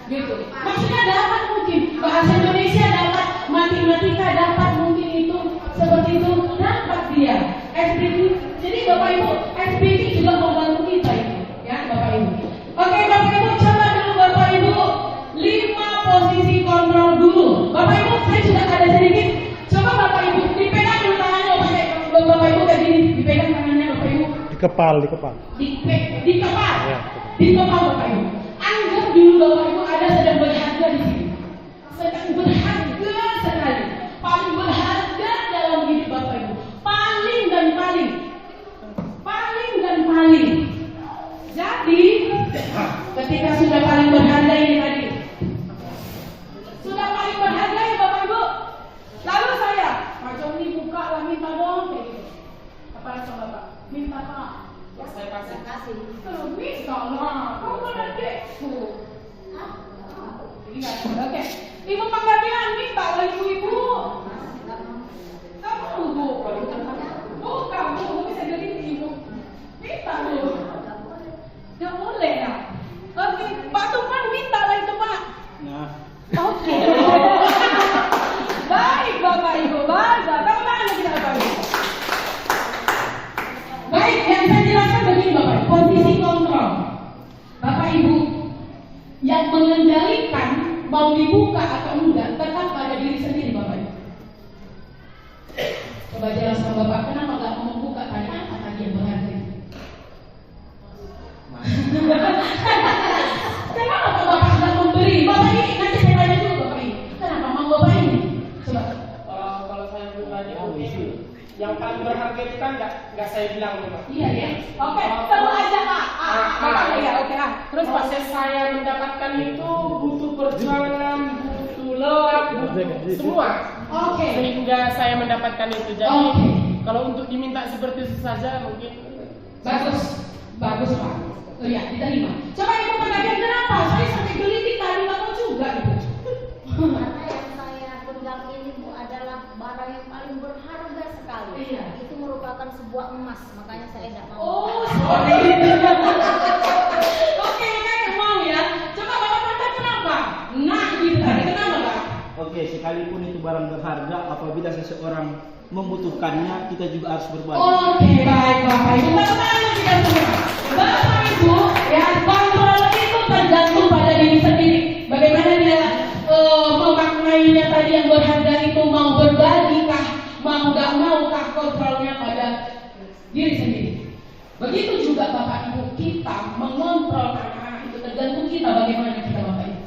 8 gitu. Maksudnya 8 mungkin bahasa Indonesia dapat, matematika dapat, mungkin itu seperti itu dapat dia. Jadi Bapak Ibu, SPK juga membantu kita itu, ya Bapak Ibu. Oke Bapak Ibu, coba dulu Bapak Ibu 5 posisi kontrol dulu. Bapak Ibu, saya juga ada sedikit. Coba Bapak Ibu dipegang dulu tangannya, Bapak Ibu kayak gini, dipegang tangannya Bapak Ibu. Di kepal. Di kepal, Ya, di kepal Bapak Ibu. Anggap dulu Bapak Ibu ada sedang berharga di sini, sedang berharga sekali, paling berharga dalam hidup Bapak Ibu, paling dan paling. Jadi ketika sudah paling berharga ini tadi, sudah paling berharga ya Bapak Ibu, lalu saya, Pak Joni buka lah, minta dong kayak gitu. Apa sama Bapak? Minta Pak. Saya kasih. Minta lah, kamu kan adekku. Ini nggak ada, oke. Ibu penggantian minta lah ibu-ibu. Kamu Bu. Bukan Bu, bisa jadi ibu. Minta Bu. Nggak boleh ya. Oke, Pak Tupan minta lah itu Pak. Nah, Oke. Baik Bapak Ibu, baik. Tepuk tangan kita Bapak Ibu. Baik, yang saya jelaskan begini Bapak Ibu, posisi kontrol. Bapak Ibu yang mengendalikan mau dibuka atau enggak tetap pada diri sendiri Bapak Ibu. Coba jelaskan Bapak, kenapa nggak mau membuka tadi apa tadi yang berharga? Kenapa Bapak nggak memberi? Bapak ini nanti saya tanya dulu Bapak ini. Kenapa mau Bapak ini? Coba. Kalau saya pribadi mungkin yang paling berharga itu kan nggak saya bilang nih Pak. Iya ya. Oke, terus aja Pak. Bapak ya, oke Terus proses saya mendapatkan itu butuh perjuangan, butuh lelah, butuh semua. Oke. Sehingga saya mendapatkan itu. Jadi Oke. kalau untuk diminta seperti itu saja mungkin Bagus Pak. Oh ya, diterima. Coba Ibu perhatikan kenapa? Saya sampai gelitik tadi nggak tahu juga Ibu. Karena yang saya pegang ini Bu adalah barang yang paling berharga sekali. Iya. Itu merupakan sebuah emas, makanya saya tidak mau. Oh, sorry. Oke, mau ya. Coba Bapak kata kenapa? Nah, gitu tadi kenapa Pak? Oke, sekalipun itu barang berharga, apabila seseorang membutuhkannya, kita juga harus berbagi. Oke, baik Bapak Ibu. Bagaimana kita semua? Bapak Ibu, ya kontrol itu tergantung pada diri sendiri. Bagaimana dia memaknainya tadi yang berharga itu, mau berbagi kah, mau nggak mau kah, kontrolnya pada diri sendiri. Begitu juga Bapak Ibu, kita mengontrol anak-anak itu tergantung kita bagaimana kita Bapak Ibu.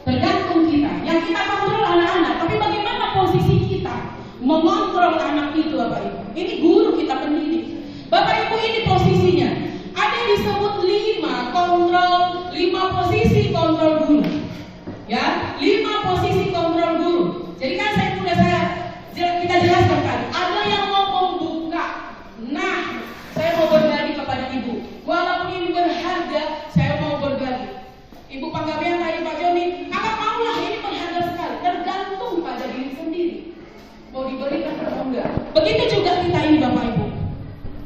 Tergantung kita. Yang kita kontrol anak-anak, tapi bagaimana posisi kita mengontrol anak itu Bapak Ibu. Ini guru kita pendidik. Bapak Ibu ini posisinya ada disebut 5 posisi kontrol guru. Ya, 5 posisi kontrol guru. Jadi kan kita jelaskan tadi, ada yang mau membuka. Nah, saya mau berbagi kepada Ibu. Walaupun ini berharga, saya mau berbagi. Ibu Panggabean tadi Pak Joni, kakak maulah ini berharga sekali. Tergantung pada diri sendiri. Mau diberikan atau enggak. Begitu juga kita ini Bapak Ibu.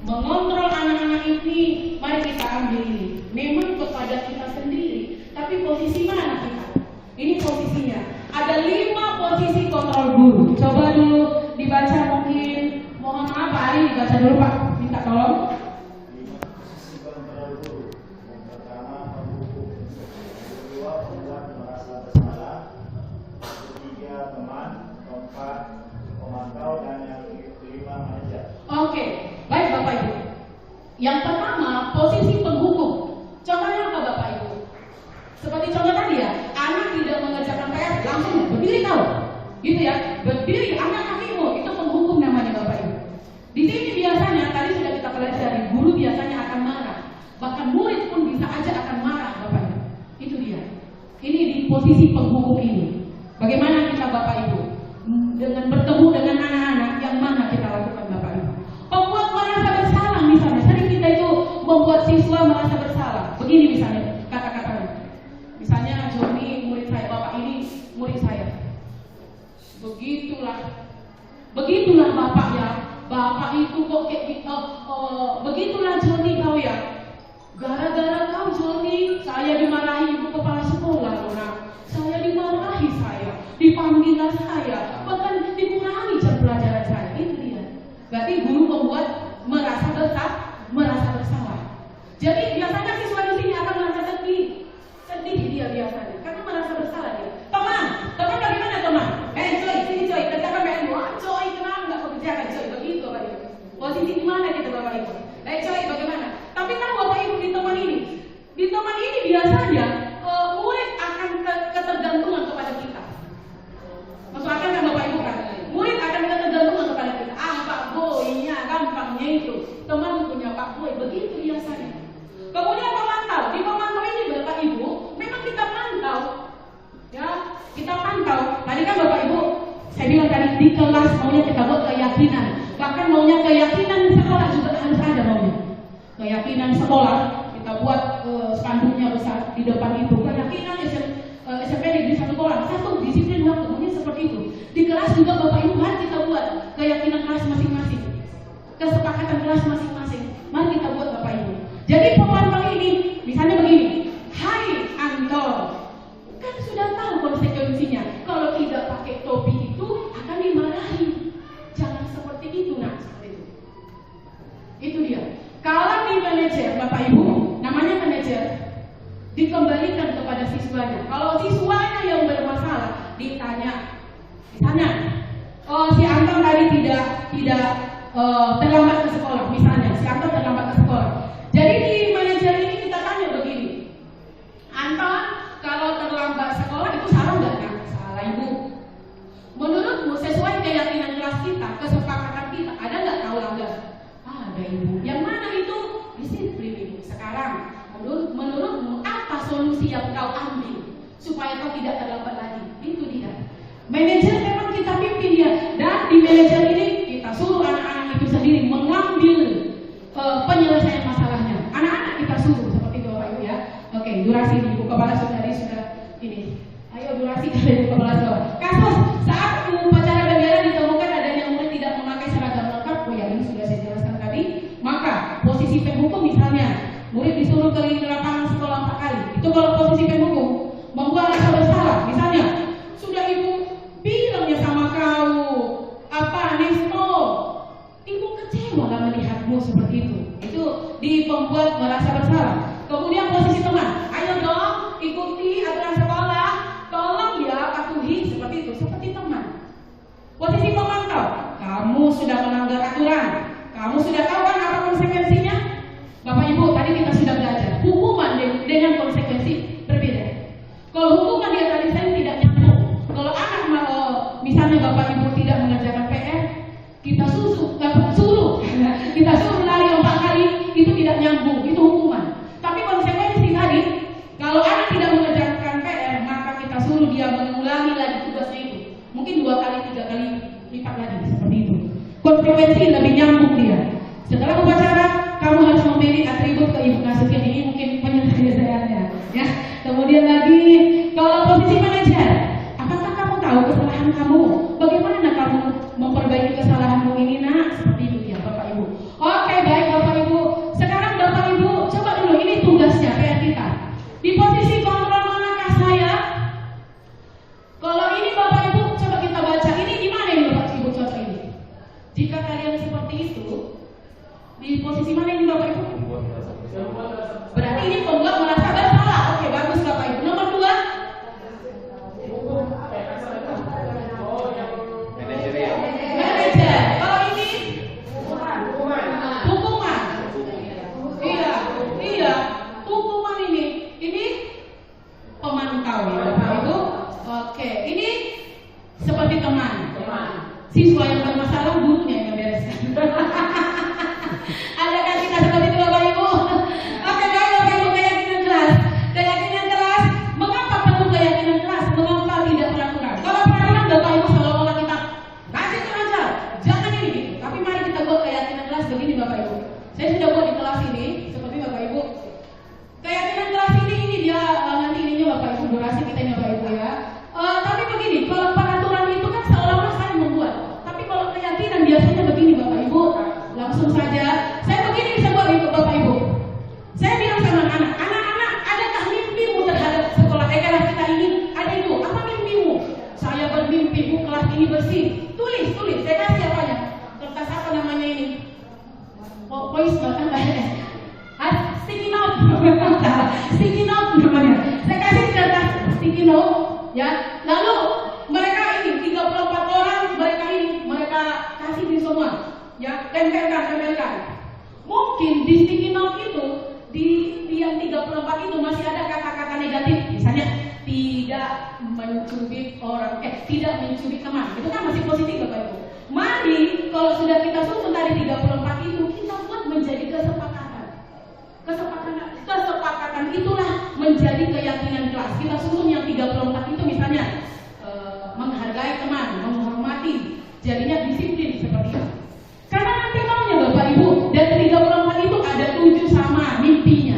Mengontrol anak-anak ini, mari kita ambil ini. Memang kepada kita sendiri, tapi posisi mana kita? Ini posisinya. Ada 5 posisi kontrol guru. Coba dulu dibaca mungkin. Mohon maaf Pak Ari, dibaca dulu Pak. Minta tolong. 5 posisi kontrol guru. Yang pertama menghukum, yang kedua membuat merasa bersalah, yang ketiga teman, keempat pemantau, dan yang kelima manajer. Oke, baik Bapak Ibu. Yang pertama, posisi penghukum. Contohnya apa Bapak Ibu? Seperti contoh tadi ya, anak tidak mengerjakan PR, langsung berdiri tahu. Gitu ya, berdiri, anak kakimu, itu penghukum namanya Bapak Ibu. Di sini biasanya, tadi sudah kita pelajari, guru biasanya akan marah. Bahkan murid pun bisa aja akan marah Bapak Ibu. Itu dia. Ini di posisi penghukum ini. Bagaimana kita Bapak Begitulah Bapak ya. Bapak itu kok kayak gitu. Begitulah Joni kau ya. Gara-gara kau Joni, saya dimarahi ibu kepala sekolah orang. Saya dimarahi dipanggil saya, bahkan dikurangi jam pelajaran saya. Itu dia. Berarti guru membuat merasa bersalah. Jadi biasanya siswa di sini akan merasa sedih dia biasanya, karena merasa bersalah dia. Teman bagaimana teman? Coy, sini coy, kerjakan PR dulu. Coy, kenapa nggak kerjakan coy? Begitu Bapak Ibu. Posisi di mana kita Bapak Ibu? Coy, bagaimana? Tapi kan Bapak Ibu di teman ini biasanya murid akan ketergantungan kepada kita. Masuk akal kan Bapak Ibu kan? Murid akan ketergantungan kepada kita. Pak Boy-nya gampangnya itu. Teman punya Pak Boy, begitu biasanya. Kemudian pemantau. Di pemantau ini Bapak Ibu, memang kita pantau. Ya, kita pantau. Tadi kan Bapak Ibu, saya bilang tadi di kelas maunya kita buat keyakinan. Bahkan maunya keyakinan sekolah juga harus ada maunya. Keyakinan sekolah kita buat spanduknya besar di depan itu. Keyakinan SMP Negeri 1 Kolam, satu disiplin waktu, mungkin seperti itu. Di kelas juga Bapak Ibu harus kita buat keyakinan kelas masing-masing, kesepakatan kelas masing-masing. Mari kita buat Bapak Ibu. Jadi pemantau ini, misalnya begini, Hai Anton, kan sudah tahu konsekuensinya. Kalau tidak pakai topi itu akan dimarahi. Jangan seperti itu, seperti itu. Itu dia. Kalau di manajer Bapak Ibu, namanya manajer, dikembalikan kepada siswanya. Kalau siswanya yang bermasalah, ditanya, si Anton tadi tidak terlambat ke sekolah, misalnya si Anton terlambat ke sekolah. Jadi di manajer ini kita tanya begini, Anton kalau terlambat sekolah itu salah nggak? Salah Ibu. Menurutmu sesuai keyakinan kelas kita, kesepakatan kita, ada nggak tahu langgar? Ada Ibu. Yang mana itu? Disiplin Ibu. Sekarang menurutmu apa solusi yang kau ambil supaya kau tidak terlambat lagi? Itu dia. Manajer memang kita pimpin dia, dan di manajer ini kita suruh anak-anak itu sendiri mengambil penyelesaian masalahnya. Anak-anak kita suruh seperti itu Bapak Ibu ya. Oke, durasi Ibu Kepala sudah ini. Ayo durasi kalian Ibu Kepala Sekolah. Kasus saat upacara bendera ditemukan adanya murid tidak memakai seragam lengkap. Oh ya, ini sudah saya jelaskan tadi. Maka posisi pemhukum misalnya murid disuruh keliling lapangan sekolah 4 kali. Itu kalau posisi pemhukum membuat rasa bersalah. Misalnya sudah Ibu bilangnya sama kau Nesmo, Ibu kecewa gak melihatmu seperti itu. Itu di pembuat merasa bersalah. Kemudian posisi teman, ayo dong ikuti aturan sekolah, tolong ya patuhi, seperti itu, seperti teman. Posisi pemantau, kamu sudah melanggar aturan, kamu sudah tahu kan apa konsekuensinya? Bapak Ibu, tadi kita sudah belajar hukuman dengan konsekuensi berbeda. Kalau hukuman dia tadi saya tidak nyambung. Kalau anak misalnya Bapak Ibu tidak mengerjakan PR, kita suruh lari 4 kali, itu tidak nyambung, itu hukuman. Tapi konsekuensi tadi, kalau anak tidak mengerjakan PR, maka kita suruh dia mengulangi lagi tugasnya itu. Mungkin 2 kali, 3 kali lipat lagi, seperti itu. Konsekuensi lebih nyambung dia. Setelah upacara, kamu harus memilih atribut ke Ibu Nasution. Ini mungkin penyelesaiannya, ya. Kemudian lagi, kalau posisi manajer, apakah kamu tahu kesalahan kamu? Bagaimana kamu memperbaiki kesalahanmu ini, Seperti itu ya, Bapak Ibu. Oke, baik Bapak Ibu. Sekarang Bapak Ibu, coba dulu ini tugasnya PR kita. Di posisi kontrol manakah saya? Kalau ini Bapak Ibu, coba kita baca. Ini di mana ini Bapak Ibu contoh ini? Jika kalian seperti itu, di posisi mana ini Bapak Ibu? Berarti ini pembuat merasa bersalah. Oke, bagus Bapak Ibu. Nomor 2. Manajer. Kalau ini hukuman. Iya. Hukuman ini pemantau ya Bapak Ibu. Oke, ini seperti teman. Siswa yang bermasalah, gurunya yang bereskan. Adakah kita seperti itu Bapak Ibu? Oke, baik Bapak Ibu, keyakinan kelas. Keyakinan kelas, mengapa perlu keyakinan kelas? Mengapa tidak peraturan? Kalau peraturan Bapak Ibu seolah-olah kita rajin belajar, jangan ini gitu. Tapi mari kita buat keyakinan kelas begini Bapak Ibu. Saya sudah buat di kelas ini, seperti Bapak Ibu. Keyakinan kelas ini dia nanti ininya Bapak Ibu, durasi kita ini Bapak Ibu ya. Tapi begini, kalau peraturan itu kan seolah-olah mimpi Bu kelas ini bersih. Tulis. Saya kasih apanya? Kertas apa namanya ini? Voice note kan kayaknya. Sticky note. Sticky note namanya. Saya kasih kertas sticky note, ya. Lalu mereka ini 34 orang mereka kasih di semua, ya. Tempelkan. Mungkin di sticky note itu di yang 34 itu masih ada kata-kata negatif, misalnya tidak mencubit orang, tidak mencubit teman. Itu kan masih positif Bapak Ibu. Mari kalau sudah kita susun tadi 34 itu kita buat menjadi kesepakatan. Kesepakatan itulah menjadi keyakinan kelas. Kita susun yang 34 itu misalnya menghargai teman, menghormati, jadinya disiplin seperti itu. Karena nanti maunya Bapak Ibu dari 34 itu ada 7 sama mimpinya.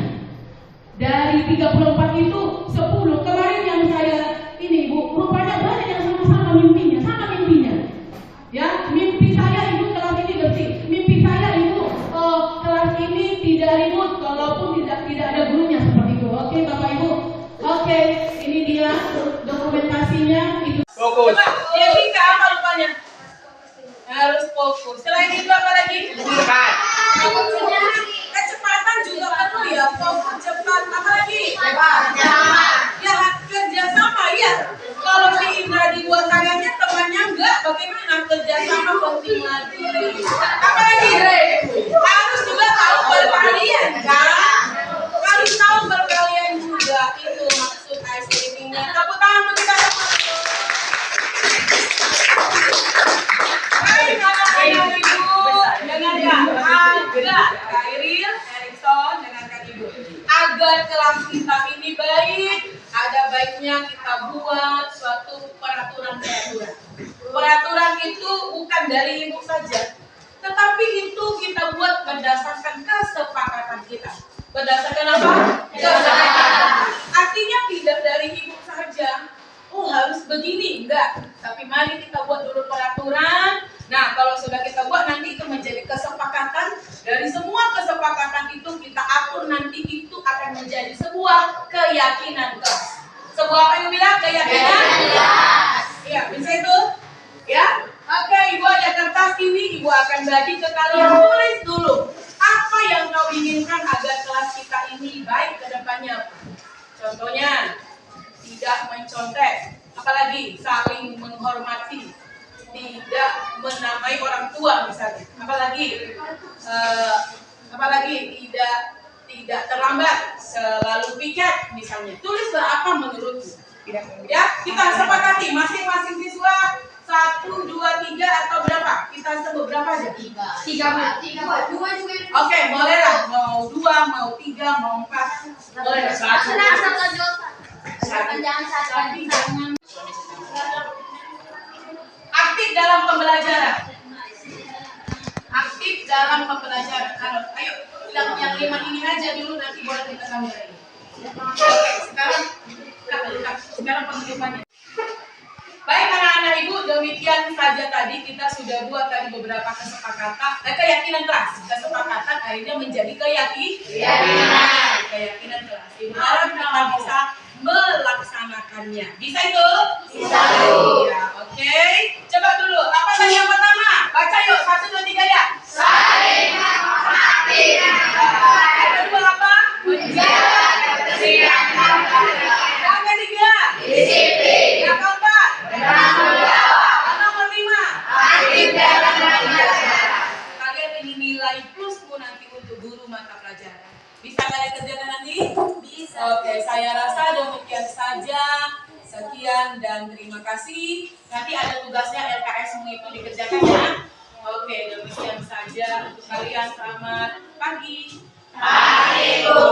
Dari 34 itu 10. Kemarin yang saya ini Bu, rupanya banyak yang sama mimpinya. Ya, mimpi saya Ibu kelas ini bersih. Mimpi saya Ibu kelas ini tidak ribut walaupun tidak ada gurunya seperti itu. Oke Bapak Ibu. Oke, ini dia dokumentasinya itu. Fokus. Ya, Vika apa rupanya? Harus fokus. Selain itu apa lagi? Cepat. Kecepatan juga perlu ya. Fokus cepat. Apa lagi? Ya, kerjasama ya. Kalau si Indra di dua tangannya, temannya enggak, bagaimana? Kerjasama penting lagi. Apa lagi? Harus juga tahu berkalian kan? Harus tahu berkalian juga. Itu maksud ice skatingnya. Tepuk tangan untuk kita. Baik, anak-anak Ibu, dengarkan. Agar Kairil, Erikson, dengarkan Ibu. Agar kelas kita ini baik, ada baiknya kita buat suatu peraturan. Peraturan itu bukan dari Ibu saja, tetapi itu kita buat berdasarkan kesepakatan kita. Berdasarkan apa? Kesepakatan. Artinya tidak dari Ibu saja. Oh harus begini, enggak. Tapi mari kita buat dulu peraturan. Nah kalau sudah kita buat nanti itu menjadi kesepakatan. Dari semua kesepakatan itu kita atur nanti itu akan menjadi sebuah keyakinan kelas. Sebuah apa yang bilang? Keyakinan? Iya, bisa itu? Ya? Oke, Ibu ada kertas ini, Ibu akan bagi ke kalian. Tulis dulu. Apa yang kau inginkan agar kelas kita ini baik ke depannya? Contohnya, tidak mencontek, apalagi saling menghormati, tidak menamai orang tua misalnya, apalagi tidak terlambat, selalu piket misalnya. Tulislah apa menurutmu. Ya, kita sepakati masing-masing siswa 1, 2, 3 atau berapa? Kita sebut berapa aja? 3. Oke, boleh lah. Mau 2, mau 3, mau 4. Boleh lah. Aktif dalam pembelajaran. Ayo, yang 5 ini aja dulu, nanti boleh kita sambung lagi. Oke, sekarang penunjukannya. Baik anak-anak Ibu, demikian saja tadi kita sudah buat tadi beberapa kesepakatan, keyakinan kelas. Kesepakatan akhirnya menjadi keyakinan kelas. Ibu harap kita bisa melaksanakannya. Bisa itu? Bisa. Ya, oke. Coba dulu, apa tadi yang pertama? Baca yuk, 1, 2, 3 ya. Saling menghormati. Yang kedua apa? Menjaga kebersihan. Yang ketiga? Disiplin. Yang keempat? Bertanggung jawab. Yang nomor 5? Aktif dalam pembelajaran. Kalian ini nilai plusmu nanti untuk guru mata pelajaran. Bisa kalian kerjakan nanti? Bisa. Oke, saya rasa demikian saja. Sekian dan terima kasih. Nanti ada tugasnya LKS semua itu dikerjakan ya. Oke, demikian saja untuk kalian. Selamat pagi. Pagi, Bu.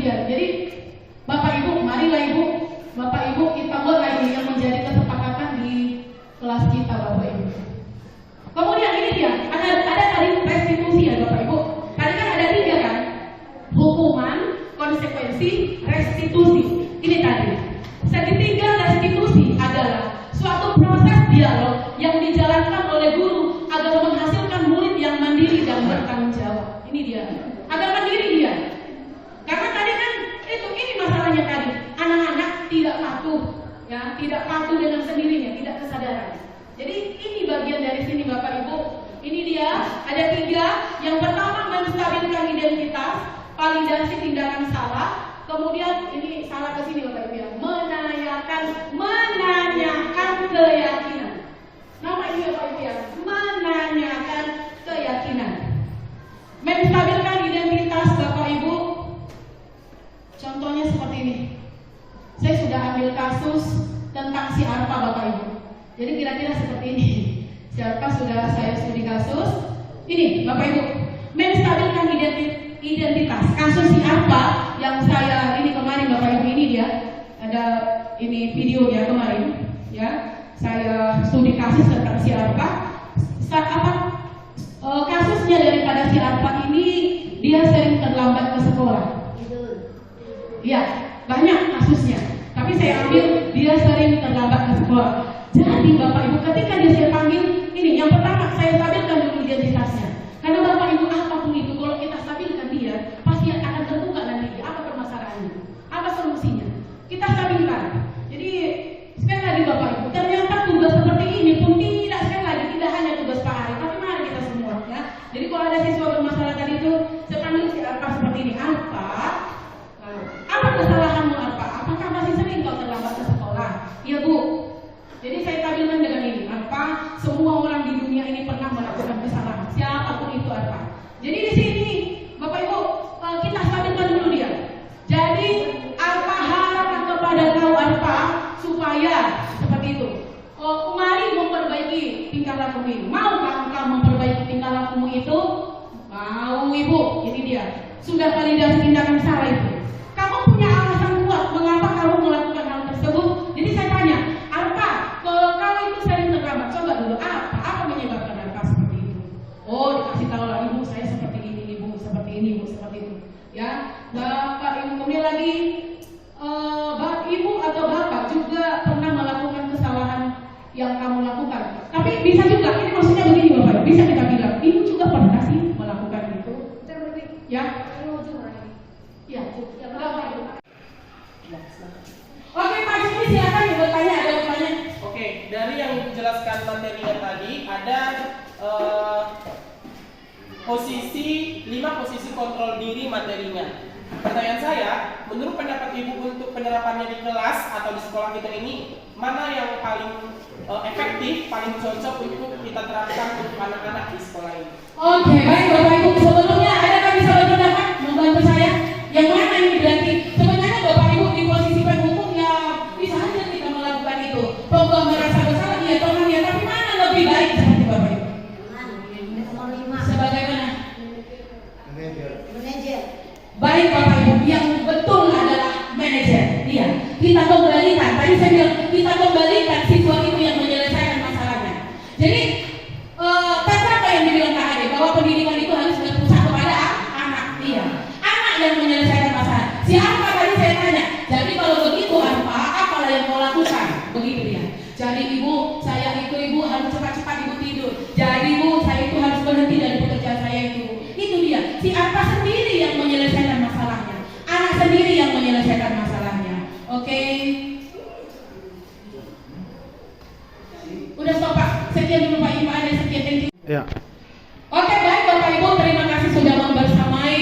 Jadi Bapak Ibu, marilah Ibu, Bapak Ibu kita buat lagi yang menjadi tidak patuh dengan sendirinya, tidak kesadaran. Jadi ini bagian dari sini Bapak Ibu. Ini dia, ada 3. Yang pertama menstabilkan identitas, validasi tindakan salah. Kemudian ini salah ke sini Bapak Ibu ya, menanyakan keyakinan. Nama ini Bapak Ibu ya, menanyakan keyakinan. Menstabilkan identitas Bapak Ibu. Contohnya seperti ini. Saya sudah ambil kasus tentang si Arpa Bapak Ibu. Jadi kira-kira seperti ini. Si Arpa sudah saya studi kasus. Ini Bapak Ibu, menstabilkan identitas. Kasus si Arpa yang saya ini kemarin Bapak Ibu, ini dia. Ada ini videonya kemarin ya. Saya studi kasus tentang si Arpa. Kasusnya daripada si Arpa ini, dia sering terlambat ke sekolah. Ya, banyak kasusnya. Tapi saya ambil dia sering terlambat ke sekolah. Jadi Bapak Ibu, ketika dia saya panggil, ini yang pertama saya stabilkan dulu identitasnya. Karena Bapak Ibu apapun itu, kalau kita stabilkan dia, pasti akan terbuka nanti apa permasalahannya, apa solusinya. Kita stabilkan. Jadi sekali lagi Bapak Ibu, ternyata tugas seperti ini pun tidak, sekali lagi tidak hanya tugas Pak Ari, tapi mari kita semua ya. Jadi kalau ada siswa bermasalah tadi itu, saya panggil si Arpa seperti ini. Arpa, apa kesalahanmu Arpa? Apakah masih sering kau terlambat ke sekolah? Iya Bu. Jadi saya tampilkan dengan ini. Arpa, semua orang di dunia ini pernah melakukan kesalahan. Siapapun itu Arpa. Jadi di sini Bapak Ibu, kita stabilkan dulu dia. Jadi Arpa harapkan kepada kau Arpa supaya seperti itu. Mari memperbaiki tingkah lakumu ini. Maukah engkau memperbaiki tingkah lakumu itu? Mau Ibu. Ini dia. Sudah validasi tindakan salah itu. Kamu punya alasan kuat mengapa kamu melakukan hal tersebut. Jadi saya tanya, Arpa, kalau itu sering terlambat, coba dulu apa menyebabkan Arpa seperti itu? Oh, dikasih tahu lah Ibu, saya seperti ini Ibu, seperti ini Ibu, seperti itu. Ya, Bapak Ibu kemudian lagi, Ibu atau Bapak juga pernah melakukan kesalahan yang kamu lakukan. Tapi bisa juga, ini maksudnya begini Bapak, bisa kita bilang, Ibu juga pernah sih melakukan itu. Ya. Ya, oke Pak Juni silakan bertanya, ada bertanya. Oke, dari yang dijelaskan materinya tadi ada posisi 5 posisi kontrol diri materinya. Pertanyaan saya, menurut pendapat Ibu untuk penerapannya di kelas atau di sekolah kita ini, mana yang paling efektif, paling cocok untuk kita terapkan untuk anak-anak di sekolah ini? Oke, baik Bapak Ibu, sebelumnya ada yang bisa berpendapat membantu saya? Yang mana ini berarti? Sebenarnya Bapak Ibu di posisi penghukum ya bisa saja kita melakukan itu. Kalau merasa bersalah ya Tuhan ya, tapi mana lebih baik seperti Bapak Ibu? Sebagaimana? Manajer. Baik Bapak Ibu, yang betul adalah manajer. Iya, kita kembalikan. Tadi saya bilang kita kembalikan siswa itu yang menyelesaikan masalahnya. Jadi tadi apa yang dibilang Kak Ade, bahwa pendidikan itu harus berpusat kepada anak. Iya, anak yang menyelesaikan masalah. Siapa tadi saya tanya? Jadi kalau begitu apalah yang mau lakukan? Begitu dia. Jadi Ibu, saya itu Ibu harus cepat-cepat Ibu tidur. Jadi Ibu, saya itu harus berhenti dari pekerjaan saya itu. Itu dia. Si apa sendiri yang menyelesaikan masalahnya. Anak sendiri yang menyelesaikan masalahnya. Oke. Udah stop Pak. Sekian dulu Pak Ibu, ada sekian. Thank you. Ya. Oke, baik Bapak Ibu, terima kasih sudah membersamai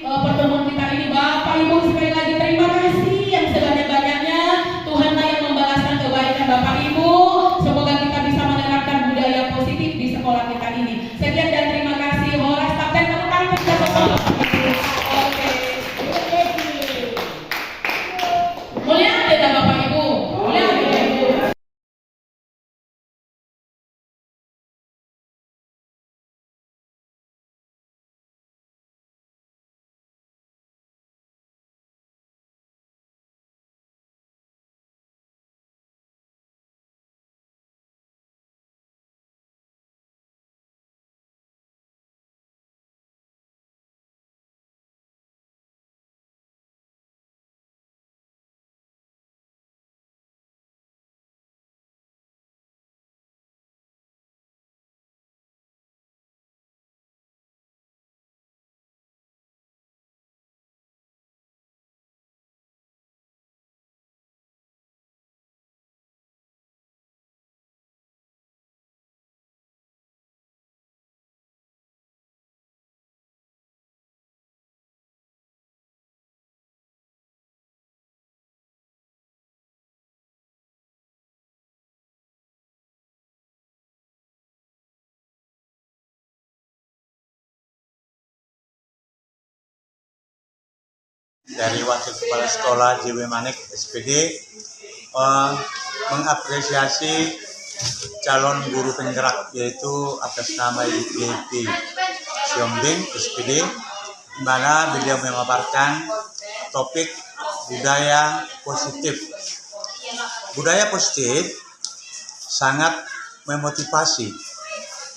pertemuan kita ini. Bapak Ibu sekali lagi terima kasih yang sebanyak-banyaknya. Tuhanlah yang membalaskan kebaikan Bapak Ibu. Semoga kita bisa menerapkan budaya positif di sekolah kita ini. Sekian dan terima kasih. Horas Kapten tepuk tangan kita bersama. Oke. Mulia ada Bapak Ibu. Mulia ada Ibu. dari Wakil Kepala Sekolah JW Manik SPD mengapresiasi calon guru penggerak, yaitu atas nama Ibu Devi Siombing SPD, di mana beliau memaparkan topik budaya positif. Budaya positif sangat memotivasi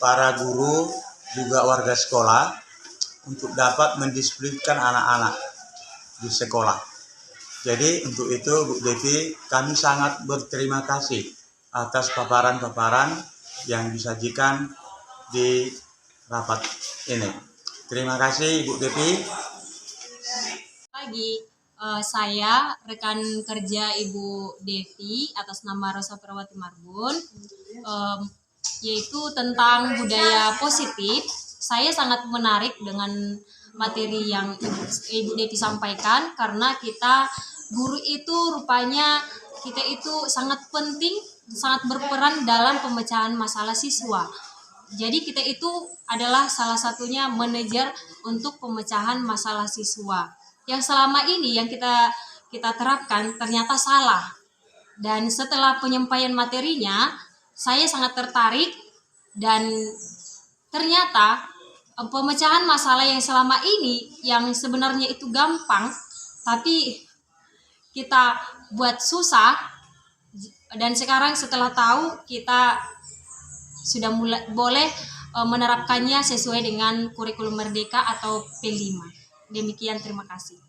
para guru juga warga sekolah untuk dapat mendisiplinkan anak-anak di sekolah. Jadi untuk itu Bu Devi, kami sangat berterima kasih atas paparan-paparan yang disajikan di rapat ini. Terima kasih Bu Devi. Lagi saya rekan kerja Ibu Devi atas nama Rosa Perawati Marbun, yaitu tentang budaya positif. Saya sangat menarik dengan materi yang Ibu Devi sampaikan, karena kita guru itu rupanya kita itu sangat penting, sangat berperan dalam pemecahan masalah siswa. Jadi kita itu adalah salah satunya manajer untuk pemecahan masalah siswa. Yang selama ini yang kita terapkan ternyata salah. Dan setelah penyampaian materinya, saya sangat tertarik, dan ternyata pemecahan masalah yang selama ini yang sebenarnya itu gampang, tapi kita buat susah, dan sekarang setelah tahu kita sudah mulai boleh menerapkannya sesuai dengan kurikulum Merdeka atau P5. Demikian, terima kasih.